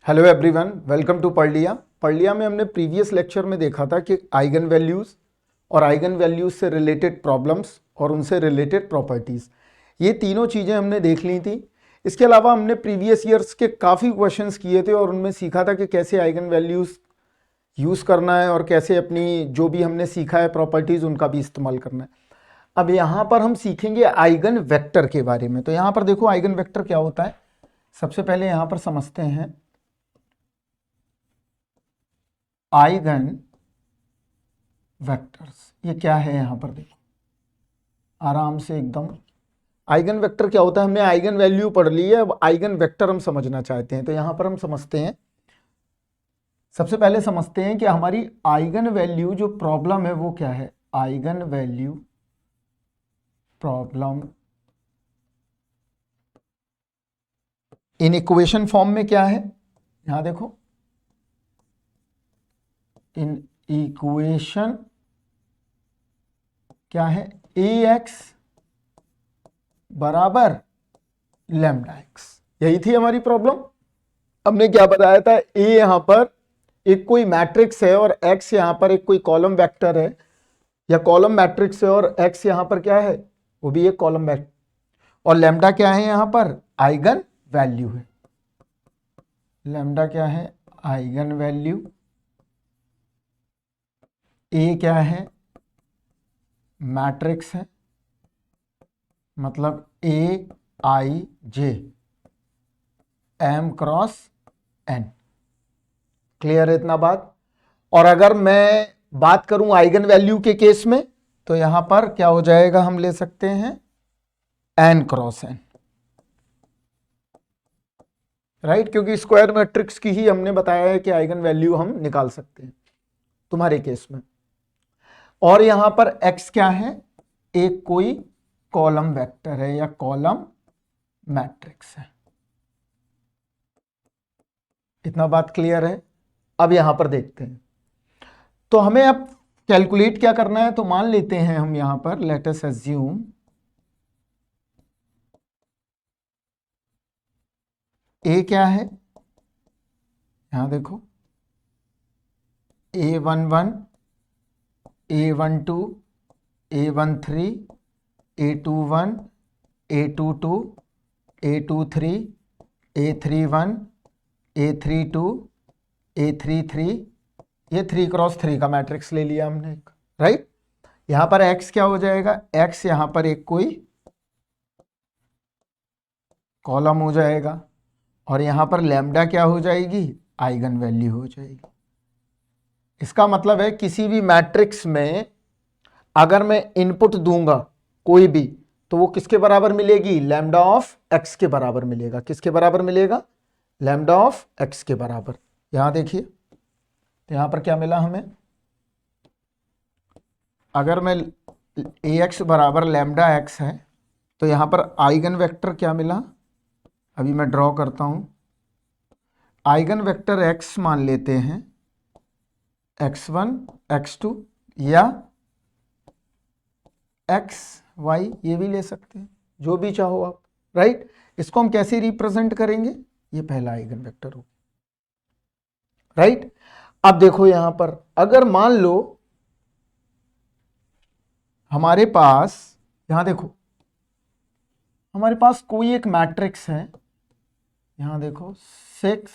Hello everyone, welcome to पढ़ लिया में हमने प्रीवियस लेक्चर में देखा था कि आइगन वैल्यूज़ और आइगन वैल्यूज़ से रिलेटेड प्रॉब्लम्स और उनसे रिलेटेड प्रॉपर्टीज़, ये तीनों चीज़ें हमने देख ली थी। इसके अलावा हमने प्रीवियस ईयर्स के काफ़ी क्वेश्चंस किए थे और उनमें सीखा था कि कैसे आइगन वैल्यूज़ यूज़ करना है और कैसे अपनी जो भी हमने सीखा है प्रॉपर्टीज़ उनका भी इस्तेमाल करना है। अब यहाँ पर हम सीखेंगे आइगन वेक्टर के बारे में। तो यहाँ पर देखो आइगन वेक्टर क्या होता है। सबसे पहले यहाँ पर समझते हैं आइगन वेक्टर्स। ये क्या है यहाँ पर देखो आराम से एकदम। आइगन वेक्टर क्या होता है, हमने आइगन वैल्यू पढ़ ली है, अब आइगन वेक्टर हम समझना चाहते हैं। तो यहाँ पर हम समझते हैं, सबसे पहले समझते हैं कि हमारी आइगन वैल्यू जो प्रॉब्लम है वो क्या है। Eigen value problem in equation form में क्या है, यहाँ देखो इन इक्वेशन क्या है, ax बराबर लैम्डा एक्स। यही थी हमारी प्रॉब्लम। हमने क्या बताया था, a यहां पर एक कोई मैट्रिक्स है और x यहां पर एक कोई कॉलम वेक्टर है या कॉलम मैट्रिक्स है और x यहां पर क्या है, वो भी एक कॉलम वेक्टर, और लैम्डा क्या है यहां पर, आइगन वैल्यू है। लैम्डा क्या है, आइगन वैल्यू। ए क्या है, मैट्रिक्स है, मतलब ए आई जे एम क्रॉस एन। क्लियर है इतना बात। और अगर मैं बात करूं आइगन वैल्यू के केस में तो यहां पर क्या हो जाएगा, हम ले सकते हैं एन क्रॉस एन, राइट, क्योंकि स्क्वायर मैट्रिक्स की ही हमने बताया है कि आइगन वैल्यू हम निकाल सकते हैं तुम्हारे केस में। और यहां पर x क्या है, एक कोई कॉलम वेक्टर है या कॉलम मैट्रिक्स है। इतना बात क्लियर है। अब यहां पर देखते हैं, तो हमें अब कैलकुलेट क्या करना है। तो मान लेते हैं हम यहां पर, लेट अस अज्यूम ए क्या है, यहां देखो A11, A12, A13, A21, A22, A23, A31, A32, A33, ये 3x3 का मैट्रिक्स ले लिया हमने एक, राइट। यहां पर x क्या हो जाएगा, x यहां पर एक कोई कॉलम हो जाएगा और यहां पर लैम्डा क्या हो जाएगी, आइगन वैल्यू हो जाएगी। इसका मतलब है किसी भी मैट्रिक्स में अगर मैं इनपुट दूंगा कोई भी, तो वो किसके बराबर मिलेगी, लैम्डा ऑफ एक्स के बराबर मिलेगा। किसके बराबर मिलेगा, लैम्डा ऑफ एक्स के बराबर। यहां देखिए, तो यहां पर क्या मिला हमें, अगर मैं ए एक्स बराबर लैम्डा एक्स है तो यहां पर आइगन वेक्टर क्या मिला, अभी मैं ड्रॉ करता हूं। आइगन वेक्टर एक्स मान लेते हैं, x1, x2 या एक्स वाई, ये भी ले सकते हैं, जो भी चाहो आप, राइट। इसको हम कैसे रिप्रेजेंट करेंगे, ये पहला आइगन वेक्टर हो, राइट। अब देखो यहां पर अगर मान लो हमारे पास, यहां देखो हमारे पास कोई एक मैट्रिक्स है, यहां देखो 6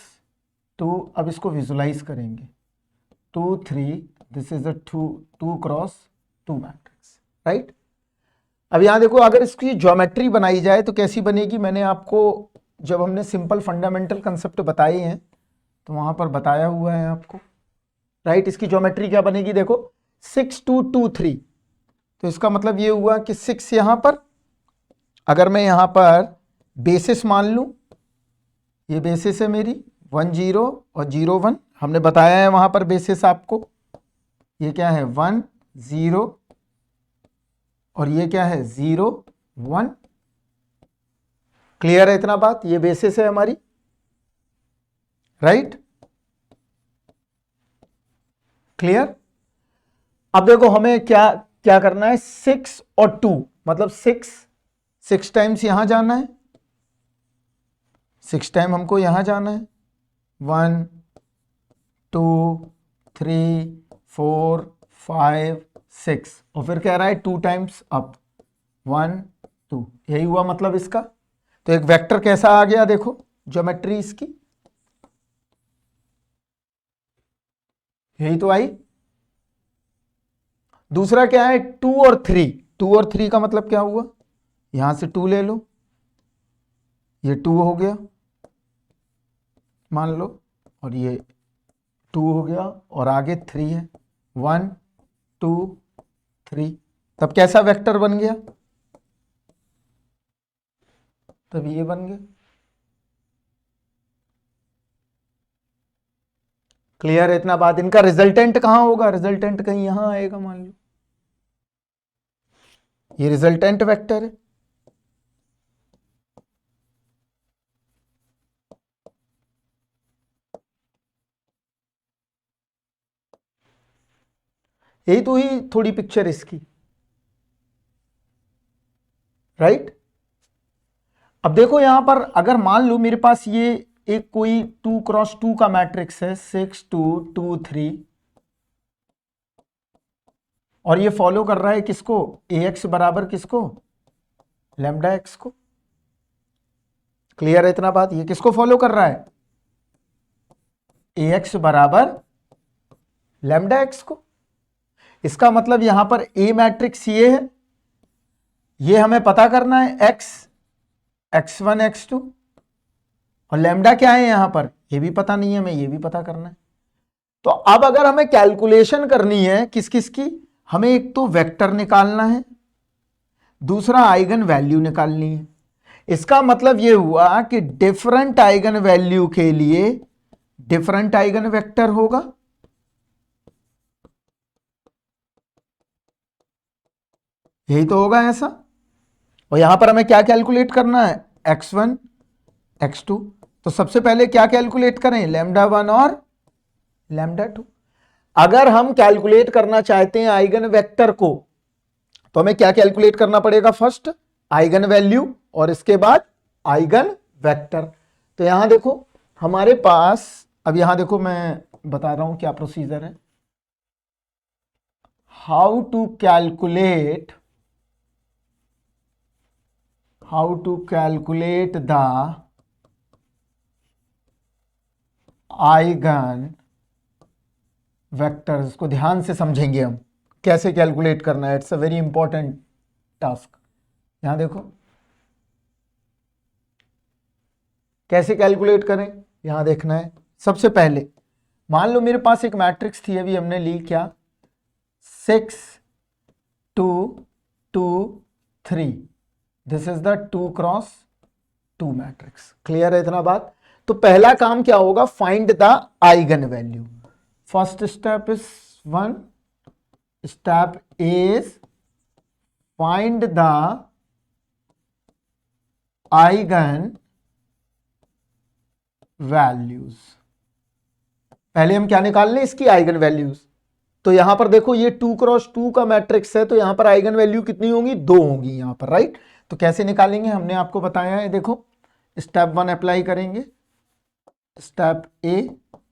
2, अब इसको विजुलाइज करेंगे 2 3, this is a 2 cross 2 matrix, right. अब यहां देखो अगर इसकी ज्योमेट्री बनाई जाए तो कैसी बनेगी, मैंने आपको जब हमने सिंपल फंडामेंटल कंसेप्ट बताए हैं तो वहां पर बताया हुआ है आपको, राइट। इसकी ज्योमेट्री क्या बनेगी, देखो 6 2 2 3, तो इसका मतलब ये हुआ कि 6 यहां पर, अगर मैं यहां पर बेसिस मान लूं, ये बेसिस है मेरी 1 0 और 0 1, हमने बताया है वहां पर बेसिस आपको, ये क्या है 1 0 और ये क्या है 0 1। क्लियर है इतना बात, ये बेसिस है हमारी, राइट, क्लियर। अब देखो हमें क्या क्या करना है, 6 और 2, मतलब 6 टाइम्स यहां जाना है, 6 टाइम हमको यहां जाना है, 1 2 3 4 5 6 और फिर कह रहा है 2 टाइम्स अप 1 2, यही हुआ मतलब इसका। तो एक वेक्टर कैसा आ गया देखो ज्योमेट्री इसकी, यही तो आई। दूसरा क्या है 2 और 3, 2 और 3 का मतलब क्या हुआ, यहां से 2 ले लो, ये 2 हो गया मान लो, और ये 2 हो गया और आगे 3 है, 1 2 3, तब कैसा वेक्टर बन गया, तब ये बन गया। क्लियर है इतना बात। इनका रिजल्टेंट कहां होगा, रिजल्टेंट कहीं यहां आएगा मान लो, ये रिजल्टेंट वेक्टर है। यही तो ही थोड़ी पिक्चर इसकी, राइट। अब देखो यहां पर अगर मान लो मेरे पास ये एक कोई 2x2 का मैट्रिक्स है 6 2 2 3, और ये फॉलो कर रहा है किसको, ax बराबर किसको, लैम्डा एक्स को। क्लियर है इतना बात, ये किसको फॉलो कर रहा है, ax बराबर लैम्डा एक्स को। इसका मतलब यहां पर ए मैट्रिक्स ये है, ये हमें पता करना है x x1 x2, और लैम्डा क्या है यहां पर, ये भी पता नहीं है, हमें ये भी पता करना है। तो अब अगर हमें कैलकुलेशन करनी है किस किस की, हमें एक तो वेक्टर निकालना है, दूसरा आइगन वैल्यू निकालनी है। इसका मतलब यह हुआ कि डिफरेंट आइगन वैल्यू के लिए डिफरेंट आइगन वेक्टर होगा, यही तो होगा ऐसा। और यहां पर हमें क्या कैलकुलेट करना है, x1 x2। तो सबसे पहले क्या कैलकुलेट करें, लैम्डा 1 और लैम्डा 2। अगर हम कैलकुलेट करना चाहते हैं आइगन वेक्टर को, तो हमें क्या कैलकुलेट करना पड़ेगा, फर्स्ट आइगन वैल्यू और इसके बाद आइगन वेक्टर। तो यहां देखो हमारे पास, अब यहां देखो मैं बता रहा हूं क्या प्रोसीजर है, how to calculate the eigen vectors को ध्यान से समझेंगे हम, कैसे कैलकुलेट करना है, it's a very important task. यहां देखो कैसे कैलकुलेट करें, यहां देखना है। सबसे पहले मान लो मेरे पास एक मैट्रिक्स थी, अभी हमने ली क्या, 6 2 2 3, this is the 2x2 matrix. Clear है इतना बात। तो पहला काम क्या होगा, find the eigen value. First step is 1, step is find the eigen values. पहले हम क्या निकाल लें, इसकी आइगन वैल्यूज। तो यहां पर देखो ये 2x2 का मैट्रिक्स है, तो यहां पर आइगन वैल्यू कितनी होंगी, 2 होंगी यहां पर, राइट। तो कैसे निकालेंगे हमने आपको बताया है, देखो स्टेप 1 अप्लाई करेंगे। स्टेप ए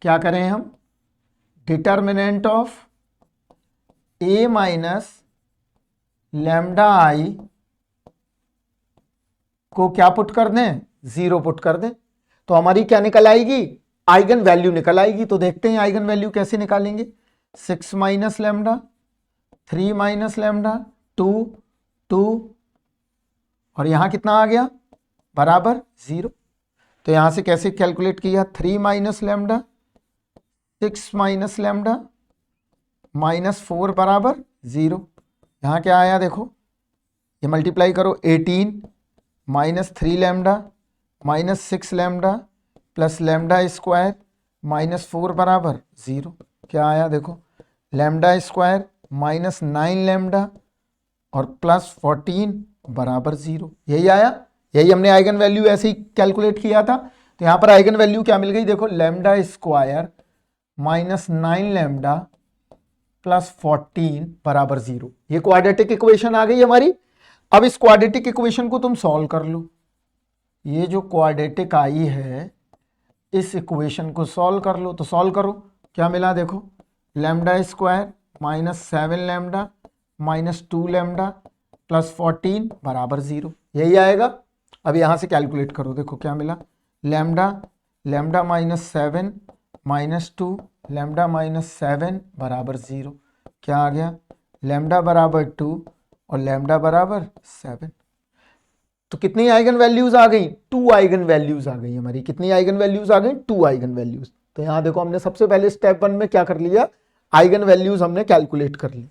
क्या करें हम, determinant of a minus lambda I को क्या पुट कर दें, 0 पुट कर दें। तो हमारी क्या निकल आएगी, आइगन वैल्यू निकल आएगी। तो देखते हैं आइगन वैल्यू कैसे निकालेंगे, 6 माइनस लैम्डा, 3 माइनस लैम्डा, 2 2, और यहां कितना आ गया, बराबर 0। तो यहां से कैसे कैलकुलेट किया, 3 माइनस लैम्डा, 6 माइनस लैम्डा, -4 बराबर 0। यहां क्या आया देखो, ये मल्टीप्लाई करो, 18 -3 lambda -6 lambda plus lambda square -4 बराबर 0। क्या आया देखो, लैम्डा स्क्वायर -9 लैम्डा और +14 बराबर 0, यही आया। यही हमने आइगन वैल्यू ऐसे ही कैलकुलेट किया था। तो यहां पर आइगन वैल्यू क्या मिल गई, देखो लैम्डा स्क्वायर -9 लैम्डा +14 बराबर 0। ये क्वाड्रेटिक इक्वेशन आ गई हमारी। अब इस क्वाड्रेटिक इक्वेशन को तुम सॉल्व कर लो। ये जो क्वाड्रेटिक आई है, इस इक्वेशन को सॉल्व कर लो। तो सॉल्व करो, क्या मिला देखो, lambda square minus 7 lambda minus 2 lambda plus 14 बराबर 0, यही आएगा। अब यहाँ से कैलकुलेट करो, देखो क्या मिला, lambda minus 7 minus 2 lambda minus 7 बराबर 0, क्या आ गया, लैम्डा बराबर 2 और लैम्डा बराबर 7। तो कितनी आइगन वैल्यूज आ गई, 2 आइगन वैल्यूज आ गई हमारी। कितनी आइगन वैल्यूज आ गई, 2 आइगन वैल्यूज। तो यहां देखो हमने सबसे पहले स्टेप 1 में क्या कर लिया, आइगन वैल्यूज हमने कैलकुलेट कर ली।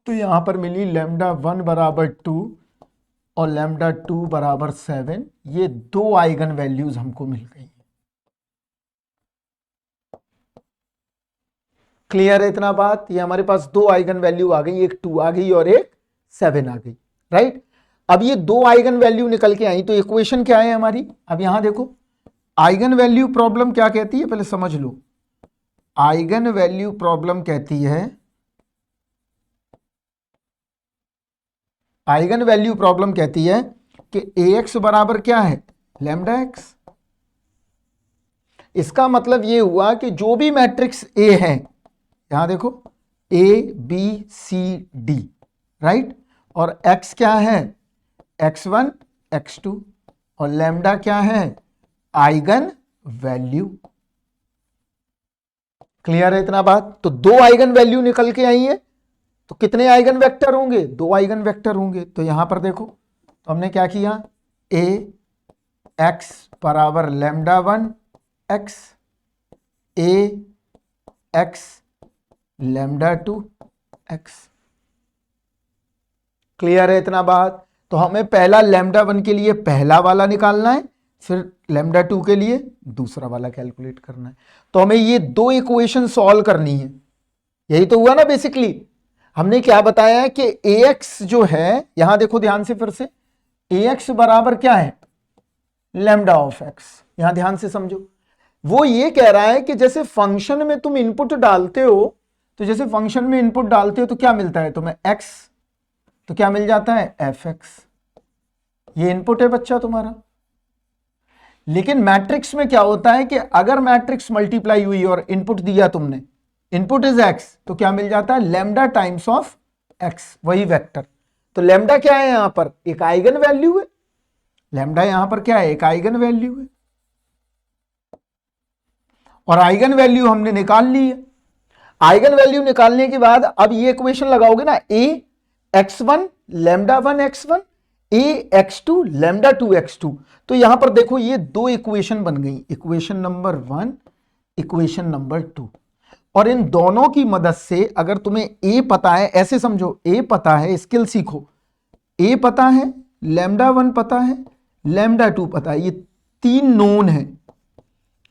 तो यहां पर मिली लैम्डा 1 बराबर 2 और लैम्डा 2 बराबर 7, ये 2 आइगन वैल्यूज हमको मिल गई। क्लियर है इतना बात, ये हमारे पास 2 आइगन वैल्यू आ गई, एक 2 आ गई और एक 7 आ गई, राइट। अब ये 2 आइगन वैल्यू निकल के आई, तो इक्वेशन क्या है हमारी। अब यहां देखो आइगन वैल्यू प्रॉब्लम क्या कहती है, पहले समझ लो। आइगन वैल्यू प्रॉब्लम कहती है, आइगन वैल्यू प्रॉब्लम कहती है कि ax बराबर क्या है, लैम्डा एक्स। इसका मतलब ये हुआ कि जो भी मैट्रिक्स ए है, यहां देखो A B C D, right, और x क्या है, x1 x2, और लैम्डा क्या है, आइगन वैल्यू। क्लियर है इतना बात। तो 2 आइगन वैल्यू निकल के आई है, तो कितने आइगन वेक्टर होंगे, 2 आइगन वेक्टर होंगे। तो यहां पर देखो, तो हमने क्या किया, ए एक्स बराबर लैम्डा 1 एक्स, ए एक्स लैम्डा 2 एक्स। क्लियर है इतना बात। तो हमें पहला लैम्डा 1 के लिए पहला वाला निकालना है, फिर लैम्डा 2 के लिए दूसरा वाला कैलकुलेट करना है। तो हमें ये 2 इक्वेशन सॉल्व करनी है, यही तो हुआ ना बेसिकली। हमने क्या बताया है कि ax जो है, यहां देखो ध्यान से फिर से, ax बराबर क्या है, लैम्डा ऑफ x। यहां ध्यान से समझो, वो ये कह रहा है कि जैसे फंक्शन में तुम इनपुट डालते हो, तो जैसे फंक्शन में इनपुट डालते हो तो क्या मिलता है तुम्हें, x, तो क्या मिल जाता है, fx। ये इनपुट है बच्चा तुम्हारा। लेकिन मैट्रिक्स में क्या होता है कि अगर मैट्रिक्स मल्टीप्लाई हुई और इनपुट दिया तुमने, इनपुट इज x, तो क्या मिल जाता है, लैम्डा टाइम्स ऑफ x, वही वेक्टर। तो लैम्डा क्या है यहां पर, एक आइगन वैल्यू है। लैम्डा यहां पर क्या है, एक आइगन वैल्यू है, और आइगन वैल्यू हमने निकाल ली है। आइगन वैल्यू निकालने के बाद अब ये इक्वेशन लगाओगे ना, ए x1 लैम्डा 1 x1, ए x2 लैम्डा 2 x2। तो यहां पर देखो ये 2 इक्वेशन बन गई, इक्वेशन नंबर 1, इक्वेशन नंबर 2। और इन दोनों की मदद से अगर तुम्हें ए पता है, ऐसे समझो, ए पता है, स्किल सीखो, ए पता है, लैम्डा 1 पता है, लैम्डा 2 पता है, ये 3 नोन है।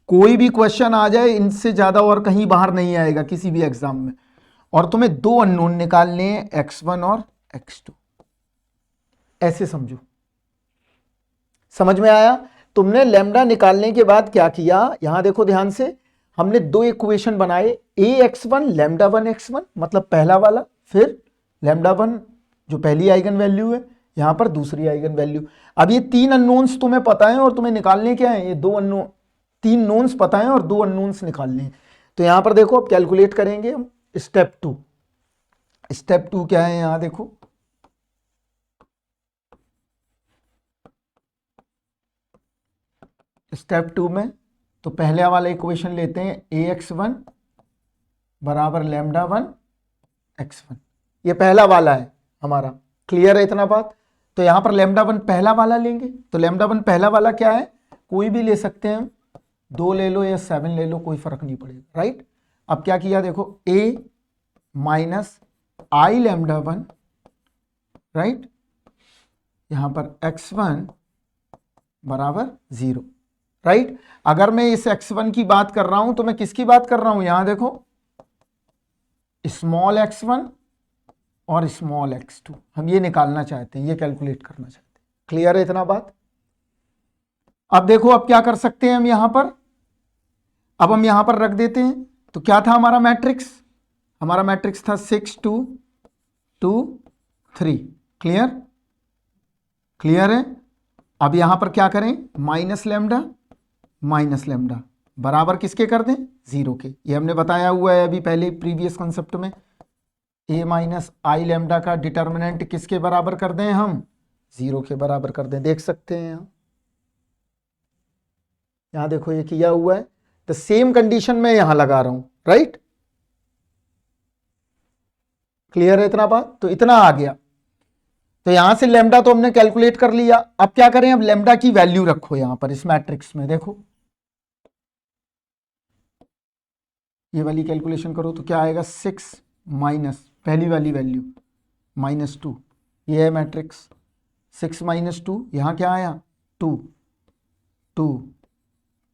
कोई भी क्वेश्चन आ जाए, इनसे ज्यादा और कहीं बाहर नहीं आएगा किसी भी एग्जाम में। और तुम्हें 2 अननोन निकालने हैं, x1 और x2, ऐसे समझो। समझ में आया। तुमने लैम्डा निकालने के बाद क्या किया, यहां देखो ध्यान से, हमने 2 इक्वेशन बनाए, ए x1 लैम्डा 1 x1 मतलब पहला वाला, फिर लैम्डा 1 जो पहली आइगन वैल्यू है, यहां पर दूसरी आइगन वैल्यू। अब ये 3 अननोन्स तुम्हें पता है और तुम्हें निकालने क्या है, ये 2 अननोन, 3 नोन्स पता है और 2 अननोन्स निकालने हैं। तो यहां पर देखो अब कैलकुलेट करेंगे हम स्टेप 2। स्टेप 2 क्या है, यहां देखो, स्टेप 2 में तो पहले वाला इक्वेशन लेते हैं, ax1 बराबर लैम्डा 1 x1, ये पहला वाला है हमारा। क्लियर है इतना बात। तो यहां पर लैम्डा 1 पहला वाला लेंगे, तो लैम्डा 1 पहला वाला क्या है, कोई भी ले सकते हैं, 2 ले लो या 7 ले लो, कोई फर्क नहीं पड़ेगा, राइट। अब क्या किया देखो, a minus I lambda 1, right, यहां पर x1 बराबर 0, राइट। अगर मैं इस x1 की बात कर रहा हूं तो मैं किसकी बात कर रहा हूं, यहां देखो, स्मॉल x1 और स्मॉल x2, हम ये निकालना चाहते हैं, ये कैलकुलेट करना चाहते हैं। क्लियर है इतना बात। अब देखो अब क्या कर सकते हैं हम यहां पर, अब हम यहां पर रख देते हैं। तो क्या था हमारा मैट्रिक्स, हमारा मैट्रिक्स था 6 2 2 3। क्लियर, क्लियर है। अब यहां पर क्या करें, माइनस लैम्डा माइनस लैम्डा, बराबर किसके कर दें, 0 के। ये हमने बताया हुआ है अभी पहले प्रीवियस कॉन्सेप्ट में। a माइनस आई लैम्डा का डिटर्मिनेंट किसके बराबर कर दें हम, 0 के बराबर कर दें। देख सकते हैं यहाँ देखो ये किया हुआ है। द सेम कंडीशन में यहां लगा रहा हूं, राइट। क्लियर है इतना बात, तो इतना आ गया। तो यहां से लेमडा तो हमने कैलकुलेट कर लिया। अब क्या करें, अब लेमडा की वैल्यू रखो यहां पर इस मैट्रिक्स में। देखो ये वाली कैलकुलेशन करो तो क्या आएगा, 6 माइनस पहली वाली वैल्यू -2, ये है मैट्रिक्स। 6 माइनस 2, यहां क्या आया 2, 2,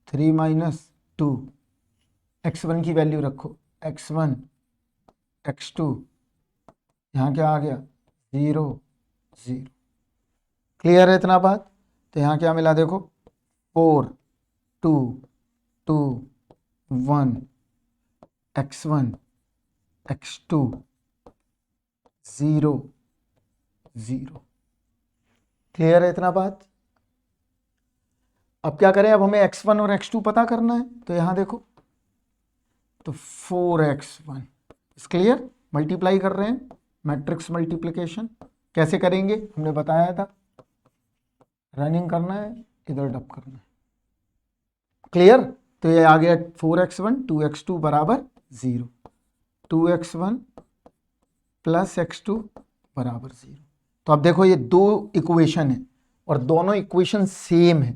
3 माइनस 2, x1 की वैल्यू रखो, x1, x2, यहां क्या आ गया 0, 0। क्लियर है इतना बात। तो यहां क्या मिला देखो, 4, 2, 2, 1, x1, x2, 0, 0। क्लियर है इतना बात। अब क्या करें, अब हमें x1 और x2 पता करना है। तो यहां देखो, तो 4x1 इस क्लियर, मल्टीप्लाई कर रहे हैं, मैट्रिक्स मल्टीप्लिकेशन कैसे करेंगे हमने बताया था, रनिंग करना है, इधर डब करना है। क्लियर। तो ये आ गया 4x1 2x2 बराबर 0, 2x1 प्लस x2 बराबर 0। तो अब देखो ये दो इक्वेशन है और दोनों इक्वेशन सेम है।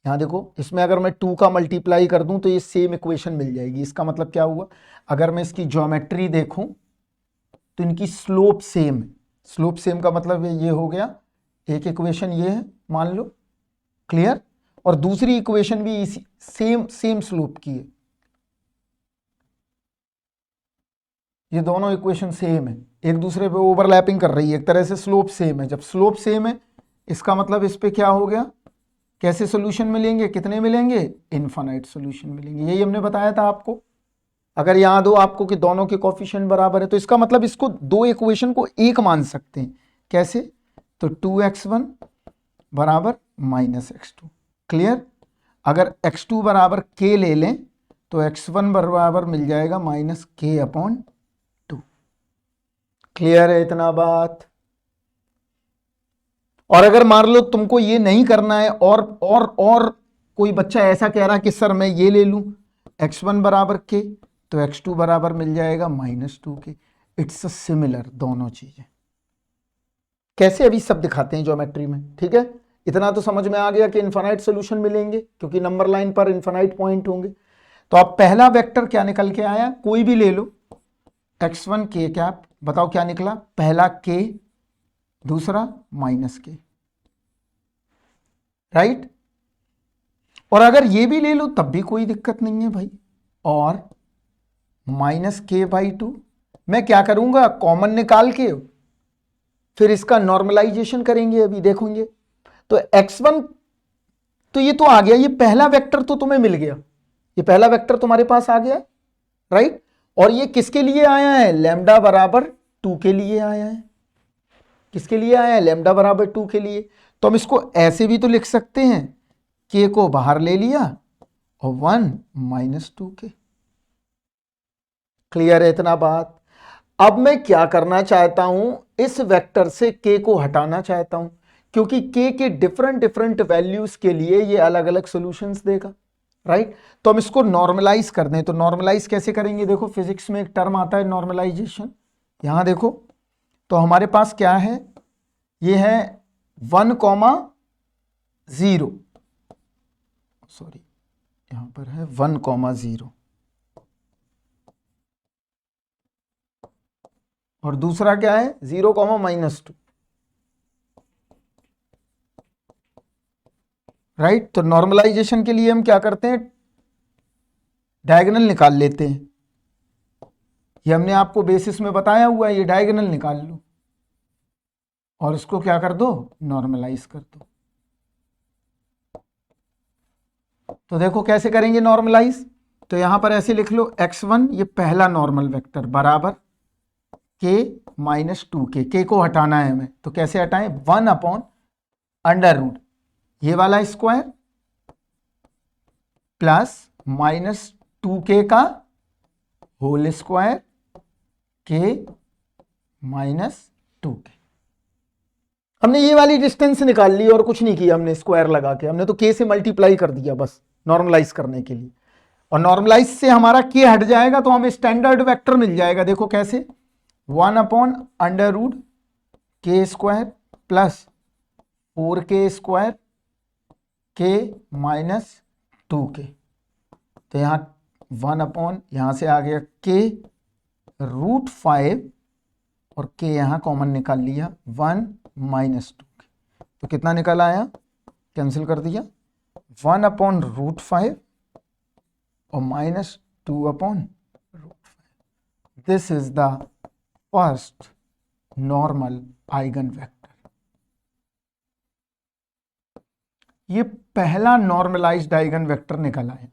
यहां देखो, इसमें अगर मैं 2 का मल्टीप्लाई कर दूं तो ये सेम इक्वेशन मिल जाएगी। इसका मतलब क्या हुआ, अगर मैं इसकी ज्योमेट्री देखूं तो इनकी स्लोप सेम है। स्लोप सेम का मतलब ये हो गया, एक इक्वेशन ये है मान लो, क्लियर, और दूसरी इक्वेशन भी इसी सेम स्लोप की है। ये दोनों इक्वेशन सेम है, एक दूसरे पे ओवरलैपिंग कर रही है, एक तरह से स्लोप सेम है। जब स्लोप सेम है इसका मतलब इस पे क्या हो गया, कैसे सोल्यूशन मिलेंगे, कितने मिलेंगे, इनफाइनाइट सोल्यूशन मिलेंगे। यही हमने बताया था आपको। अगर याद हो आपको कि दोनों के कोफिशिएंट बराबर है तो इसका मतलब इसको दो इक्वेशन को एक मान सकते हैं। कैसे, तो 2x1 बराबर -x2। क्लियर। अगर x2 बराबर k ले लें तो x1 बराबर मिल जाएगा -k/2। क्लियर है इतना बात। और अगर मान लो तुमको ये नहीं करना है और कोई बच्चा ऐसा कह रहा है कि सर मैं ये ले लूं x1 बराबर k, तो x2 बराबर मिल जाएगा -2k। इट्स सिमिलर दोनों चीजें। कैसे, अभी सब दिखाते हैं ज्योमेट्री में, ठीक है। इतना तो समझ में आ गया कि इनफाइनाइट सोल्यूशन मिलेंगे क्योंकि नंबर लाइन पर इनफाइनाइट पॉइंट होंगे। तो अब पहला वेक्टर क्या निकल के आया, कोई भी ले लो, x1 k कैप, बताओ क्या निकला, पहला k, दूसरा -k, राइट। और अगर ये भी ले लो तब भी कोई दिक्कत नहीं है भाई। और -k/2 मैं क्या करूंगा, कॉमन निकाल के फिर इसका नॉर्मलाइजेशन करेंगे, अभी देखेंगे। तो x1 तो ये तो आ गया, ये पहला वेक्टर तो तुम्हें मिल गया, ये पहला वेक्टर तुम्हारे पास आ गया, राइट। और ये किसके लिए आया है, लैम्डा बराबर 2 के लिए आया है। किसके लिए आया है, लैम्डा बराबर 2 के लिए। तो हम इसको ऐसे भी तो लिख सकते हैं, k को बाहर ले लिया और 1 -2k। क्लियर है इतना बात। अब मैं क्या करना चाहता हूं, इस वेक्टर से k को हटाना चाहता हूं क्योंकि k के डिफरेंट वैल्यूज के लिए ये अलग अलग सॉल्यूशंस देगा, राइट। तो हम इसको नॉर्मलाइज कर दें। तो नॉर्मलाइज कैसे करेंगे, देखो फिजिक्स में एक टर्म आता है नॉर्मलाइजेशन। यहां देखो, तो हमारे पास क्या है, ये है 1, 0, सॉरी यहां पर है 1, 0, और दूसरा क्या है 0, -2, राइट। तो नॉर्मलाइजेशन के लिए हम क्या करते हैं, डायगोनल निकाल लेते हैं। ये हमने आपको बेसिस में बताया हुआ है, ये डायगोनल निकाल लो और इसको क्या कर दो, नॉर्मलाइज कर दो। तो देखो कैसे करेंगे नॉर्मलाइज। तो यहां पर ऐसे लिख लो, x1 ये पहला नॉर्मल वेक्टर बराबर k -2k, k को हटाना है हमें, तो कैसे हटाएं, 1/√, ये वाला स्क्वायर प्लस माइनस 2k का whole square k minus 2k। हमने ये वाली डिस्टेंस निकाल ली और कुछ नहीं किया हमने स्क्वायर लगा के, हमने तो k से मल्टीप्लाई कर दिया बस नॉर्मलाइज करने के लिए। और नॉर्मलाइज से हमारा k हट जाएगा तो हमें स्टैंडर्ड वेक्टर मिल जाएगा। देखो कैसे, 1/√k square plus 4k square k minus 2k। तो यहाँ 1 यहाँ से आ गया k√5 और k यहाँ कॉमन निकाल लिया 1 माइनस 2k। तो कितना निकल आया, कैंसिल कर दिया, 1/√5 और minus 2/√5। This is the first normal eigen vector. ये पहला नॉर्मलाइज्ड आइगन वेक्टर निकल आया।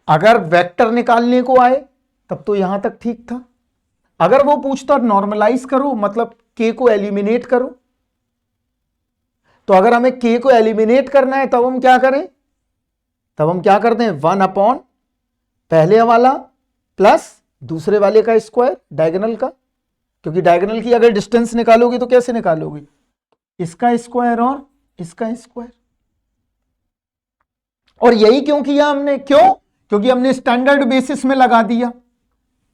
अगर वेक्टर निकालने को आए तब तो यहां तक ठीक था। अगर वो पूछता नॉर्मलाइज करो मतलब k को एलिमिनेट करो, तो अगर हमें k को एलिमिनेट करना है तब हम क्या करें, तब हम क्या करते हैं, 1/ पहले वाला प्लस दूसरे वाले का स्क्वायर डायगोनल का, क्योंकि डायगोनल की अगर डिस्टेंस निकालोगे तो कैसे निकालोगे, इसका स्क्वायर और इसका स्क्वायर। और यही क्यों किया हमने, क्यों, क्योंकि हमने स्टैंडर्ड बेसिस में लगा दिया।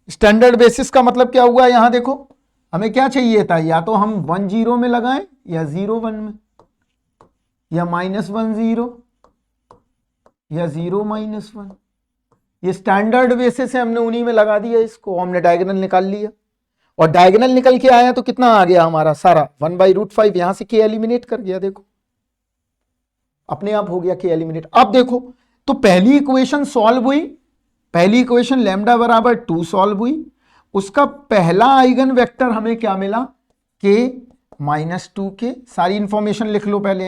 स्टैंडर्ड बेसिस का मतलब क्या हुआ, यहां देखो हमें क्या चाहिए था, या तो हम 1 0 में लगाएं या 0 1 में, या -1 0 या 0 -1। ये स्टैंडर्ड बेसिस है, हमने उन्हीं में लगा दिया इसको, हमने डायगोनल निकाल लिया। और डायगोनल निकल के आया तो कितना आ गया हमारा सारा 1/√5। यहां से k एलिमिनेट कर गया, देखो अपने आप हो गया k एलिमिनेट। अब देखो तो पहली इक्वेशन सॉल्व हुई, पहली इक्वेशन λ 2 सॉल्व हुई, उसका पहला आइगन वेक्टर हमें क्या मिला, k माइनस 2k। सारी इंफॉर्मेशन लिख लो पहले,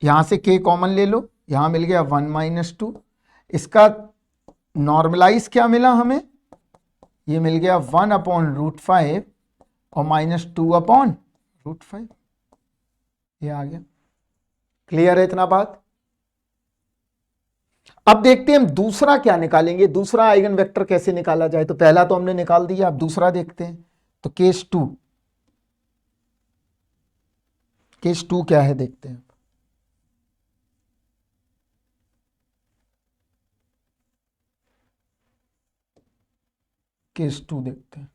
यहां से k कॉमन ले लो, यहां मिल गया 1 - 2। इसका नॉर्मलाइज क्या मिला हमें, ये मिल गया 1/√5 और -2/√5। ये आ गया, क्लियर है इतना बात। अब देखते हैं हम दूसरा क्या निकालेंगे, दूसरा आइगन वेक्टर कैसे निकाला जाए। तो पहला तो हमने निकाल दिया, अब दूसरा देखते हैं। तो केस 2, केस 2 क्या है देखते हैं। केस 2 देखते हैं।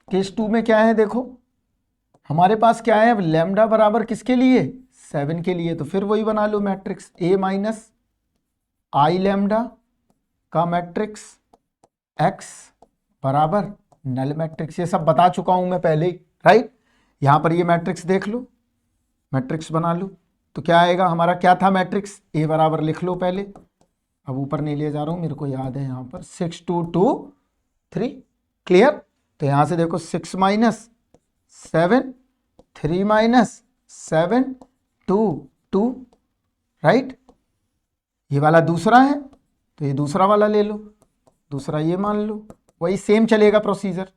केस 2 में क्या है, देखो हमारे पास क्या है, लैम्डा बराबर किसके लिए, 7 के लिए। तो फिर वही बना लो matrix A minus I lambda का मैट्रिक्स X बराबर नल मैट्रिक्स। ये सब बता चुका हूं मैं पहले ही, राइट। यहां पर ये मैट्रिक्स देख लो, मैट्रिक्स बना लो। तो क्या आएगा हमारा, क्या था मैट्रिक्स, A बराबर लिख लो पहले, अब ऊपर नहीं ले जा रहा हूं, मेरे को याद है यहां पर 6 2 2 3, क्लियर। तो यहां से देखो 6 - 7 3 - 7 2 2, राइट। ये वाला दूसरा है तो ये दूसरा वाला ले लो, दूसरा ये मान लो, वही सेम चलेगा procedure.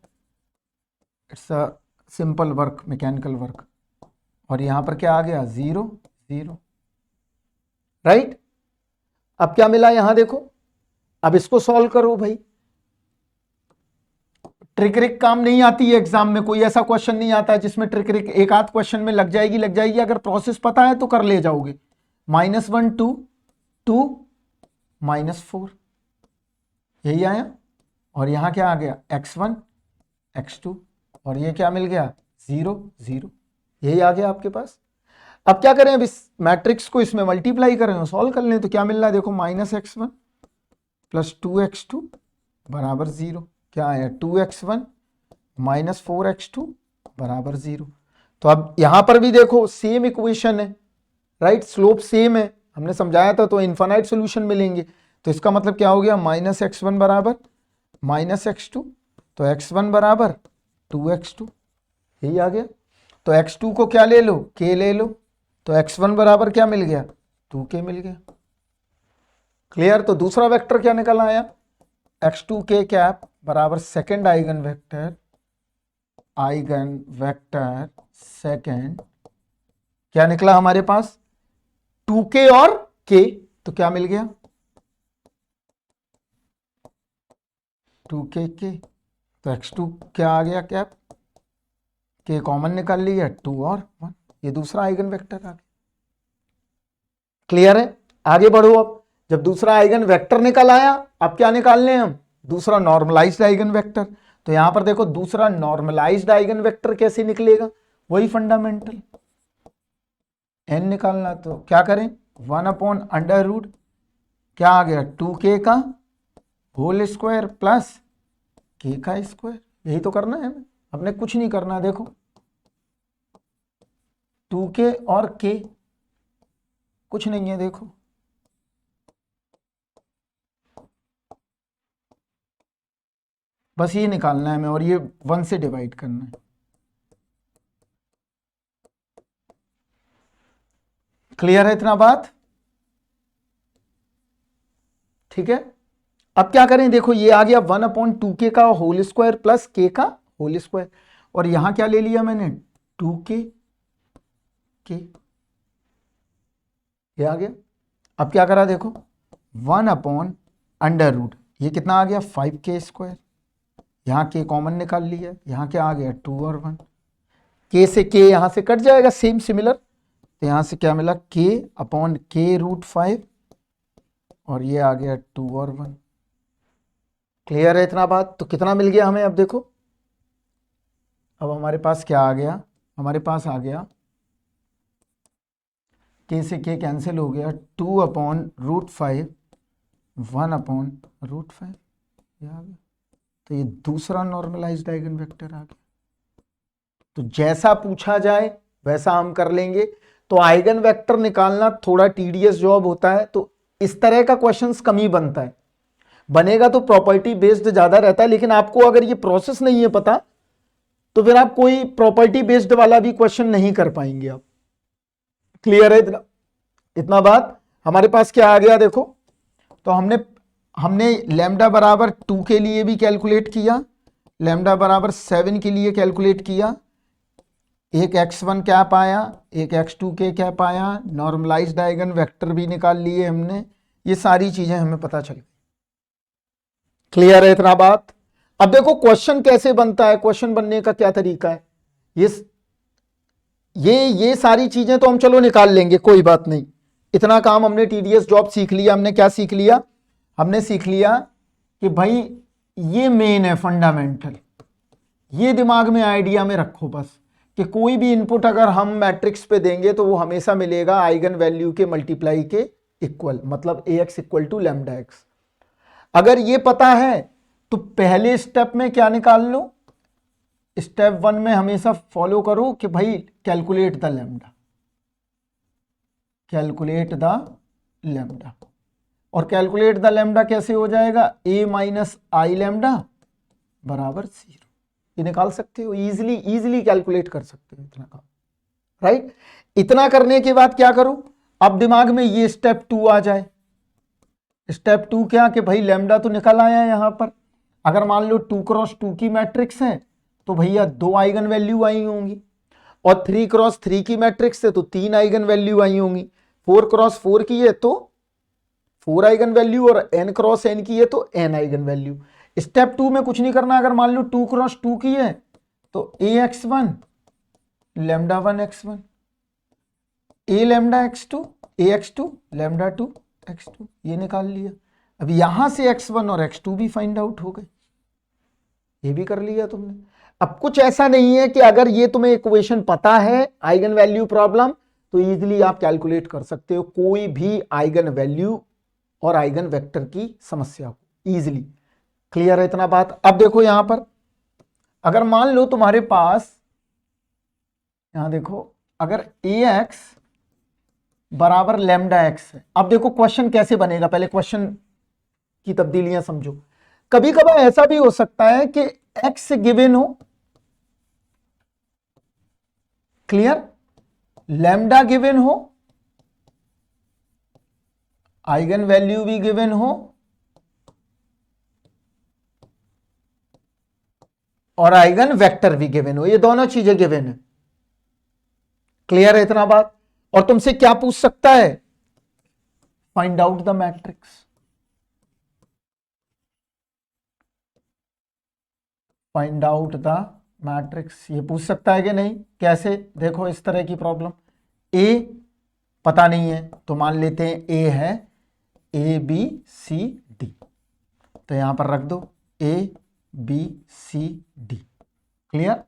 It's a simple work, mechanical work. और यहां पर क्या आ गया, 0 0, राइट। अब क्या मिला यहां देखो, अब इसको सॉल्व करो भाई। ट्रिक रिक काम नहीं आती है एग्जाम में, कोई ऐसा क्वेश्चन नहीं आता जिसमें ट्रिक रिक एक आध क्वेश्चन में लग जाएगी। अगर प्रोसेस पता है तो कर ले जाओगे। -1 2 2 -4, यही आया। और यहां क्या आ गया, x1 x2, और ये क्या मिल गया, 0 0, यही आ गया आपके पास। अब क्या करें, अब इस मैट्रिक्स को इसमें मल्टीप्लाई करें और सॉल्व कर लें। तो क्या मिल रहा है देखो, -x1 + 2x2 बराबर 0। क्या आया, 2x1 - 4x2 बराबर 0। तो अब यहां पर भी देखो सेम इक्वेशन है, राइट, स्लोप सेम है, हमने समझाया था। तो इनफाइनाइट सोल्यूशन मिलेंगे। तो इसका मतलब क्या हो गया, -x1 बराबर -x2, तो x1 बराबर 2x2, यही आ गया। तो x2 को क्या ले लो, k ले लो। तो x1 बराबर क्या मिल गया, 2k मिल गया, क्लियर। तो दूसरा वेक्टर क्या निकल आया, x2k कैप बराबर second eigen vector eigen vector second क्या निकला हमारे पास 2k और k, तो क्या मिल गया 2k k, तो x2 क्या आ गया कैप, k कॉमन निकाल लिया 2 और 1, ये दूसरा आइगन वेक्टर आ गया। क्लियर है, आगे बढ़ो। अब जब दूसरा आइगन वेक्टर निकल आया, अब क्या निकालने हैं हम, दूसरा नॉर्मलाइज्ड आइगन वेक्टर। तो यहां पर देखो दूसरा नॉर्मलाइज्ड आइगन वेक्टर कैसे निकलेगा, वही फंडामेंटल n निकालना। तो क्या करें 1/√, क्या आ गया 2k का होल स्क्वायर प्लस k का स्क्वायर, यही तो करना है हमें, हमने कुछ नहीं करना। देखो 2k और k कुछ नहीं है, देखो बस ये निकालना है हमें और ये 1 से डिवाइड करना है। क्लियर है इतना बात, ठीक है। अब क्या करें, देखो ये आ गया 1/2k का होल स्क्वायर प्लस k का होल स्क्वायर, और यहां क्या ले लिया मैंने 2k k, ये आ गया। अब क्या करा देखो 1/√, ये कितना आ गया 5k स्क्वायर, यहाँ k कॉमन निकाल लिया, यहाँ क्या आ गया 2 और 1, k से k यहां से कट जाएगा सेम सिमिलर, तो यहां से क्या मिला k/k√5, और ये आ गया 2 और 1। क्लियर है इतना बात, तो कितना मिल गया हमें, अब देखो अब हमारे पास क्या आ गया, हमारे पास आ गया k से k कैंसिल हो गया 2/√5 1/√5, ये आ गया। तो ये दूसरा नॉर्मलाइज्ड आइगन वेक्टर आ गया। तो जैसा पूछा जाए वैसा हम कर लेंगे। तो आइगन वेक्टर निकालना थोड़ा टीडियस जॉब होता है, तो इस तरह का क्वेश्चंस कम ही बनता है, बनेगा तो प्रॉपर्टी बेस्ड ज्यादा रहता है। लेकिन आपको अगर ये प्रोसेस नहीं है पता, तो फिर आप कोई प्रॉपर्टी बेस्ड वाला भी क्वेश्चन नहीं कर पाएंगे आप। क्लियर है इतना बात। हमारे पास क्या आ गया देखो, तो हमने हमने लैम्डा बराबर 2 के लिए भी कैलकुलेट किया, लैम्डा बराबर 7 के लिए कैलकुलेट किया, एक x1 कैप आया, एक x2 के कैप आया, नॉर्मलाइज्ड आइगन वेक्टर भी निकाल लिए हमने, ये सारी चीजें हमें पता चल गई। क्लियर है इतना बात। अब देखो क्वेश्चन कैसे बनता है, क्वेश्चन बनने का क्या तरीका है, ये सारी चीजें तो हम चलो निकाल लेंगे, कोई बात नहीं। इतना काम हमने टीडीएस जॉब सीख लिया। हमने क्या सीख लिया, हमने सीख लिया कि भाई ये मेन है फंडामेंटल, ये दिमाग में आइडिया में रखो बस, कि कोई भी इनपुट अगर हम मैट्रिक्स पे देंगे तो वो हमेशा मिलेगा आइगन वैल्यू के मल्टीप्लाई के इक्वल, मतलब ax equal to lambda x. अगर ये पता है तो पहले स्टेप में क्या निकाल लो, स्टेप 1 में हमेशा फॉलो करो कि भाई calculate the lambda, calculate the lambda. और कैलकुलेट द लैम्डा कैसे हो जाएगा, a माइनस आई लैम्डा बराबर 0, ये निकाल सकते हो, इजीली इजीली कैलकुलेट कर सकते हो इतना काम, राइट। इतना करने के बाद क्या करो, अब दिमाग में ये स्टेप 2 आ जाए। स्टेप 2 क्या, कि भाई लैम्डा तो निकल आया यहां पर, अगर मान लो 2x2 की मैट्रिक्स है तो भैया 2 आइगन वैल्यू आई होंगी, और 3x3 की मैट्रिक्स है तो 3 आइगन वैल्यू आई होंगी, 4x4 की है तो 4 आइगन वैल्यू, और n×n की है तो n आइगन वैल्यू। स्टेप 2 में कुछ नहीं करना, अगर मान लो 2x2 की है तो ax1 lambda 1 x1, a lambda x2 ax2 lambda 2 x2, ये निकाल लिया। अब यहां से x1 और x2 भी फाइंड आउट हो गए, ये भी कर लिया तुमने। अब कुछ ऐसा नहीं है कि अगर ये तुम्हें इक्वेशन पता है आइगन वैल्यू प्रॉब्लम, तो इजीली आप कैलकुलेट कर सकते हो कोई भी आइगन वैल्यू और आइगन वेक्टर की समस्या को इजीली। क्लियर है इतना बात। अब देखो यहां पर अगर मान लो तुम्हारे पास, यहां देखो अगर ax बराबर लैम्डा एक्स है, अब देखो क्वेश्चन कैसे बनेगा, पहले क्वेश्चन की तब्दीलियां समझो। कभी कभार ऐसा भी हो सकता है कि x गिवन हो, क्लियर, लैम्डा गिवन हो, आइगन वैल्यू भी गिवन हो, और आइगन वेक्टर भी गिवन हो, ये दोनों चीजें गिवन है। क्लियर है इतना बात? और तुमसे क्या पूछ सकता है? Find out the matrix. Find out the matrix ये पूछ सकता है कि नहीं? कैसे? देखो इस तरह की प्रॉब्लम, ए पता नहीं है तो मान लेते हैं ए है ABCD, तो यहां पर रख दो ABCD। क्लियर?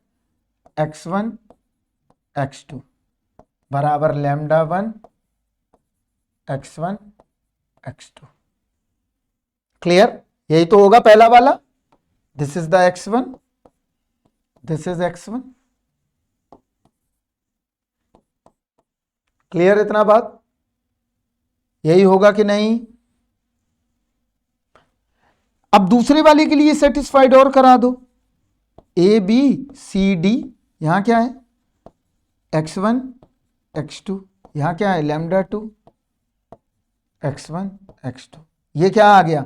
x1 x2 बराबर λ1 x1 x2। क्लियर? यही तो होगा पहला वाला। This is the x1, this is x1। Clear इतना बात? यही होगा कि नहीं? अब दूसरे वाले के लिए सेटिस्फाइड और करा दो, ABCD, यहां क्या है x1 x2, यहां क्या है λ2 x1 x2। ये क्या आ गया?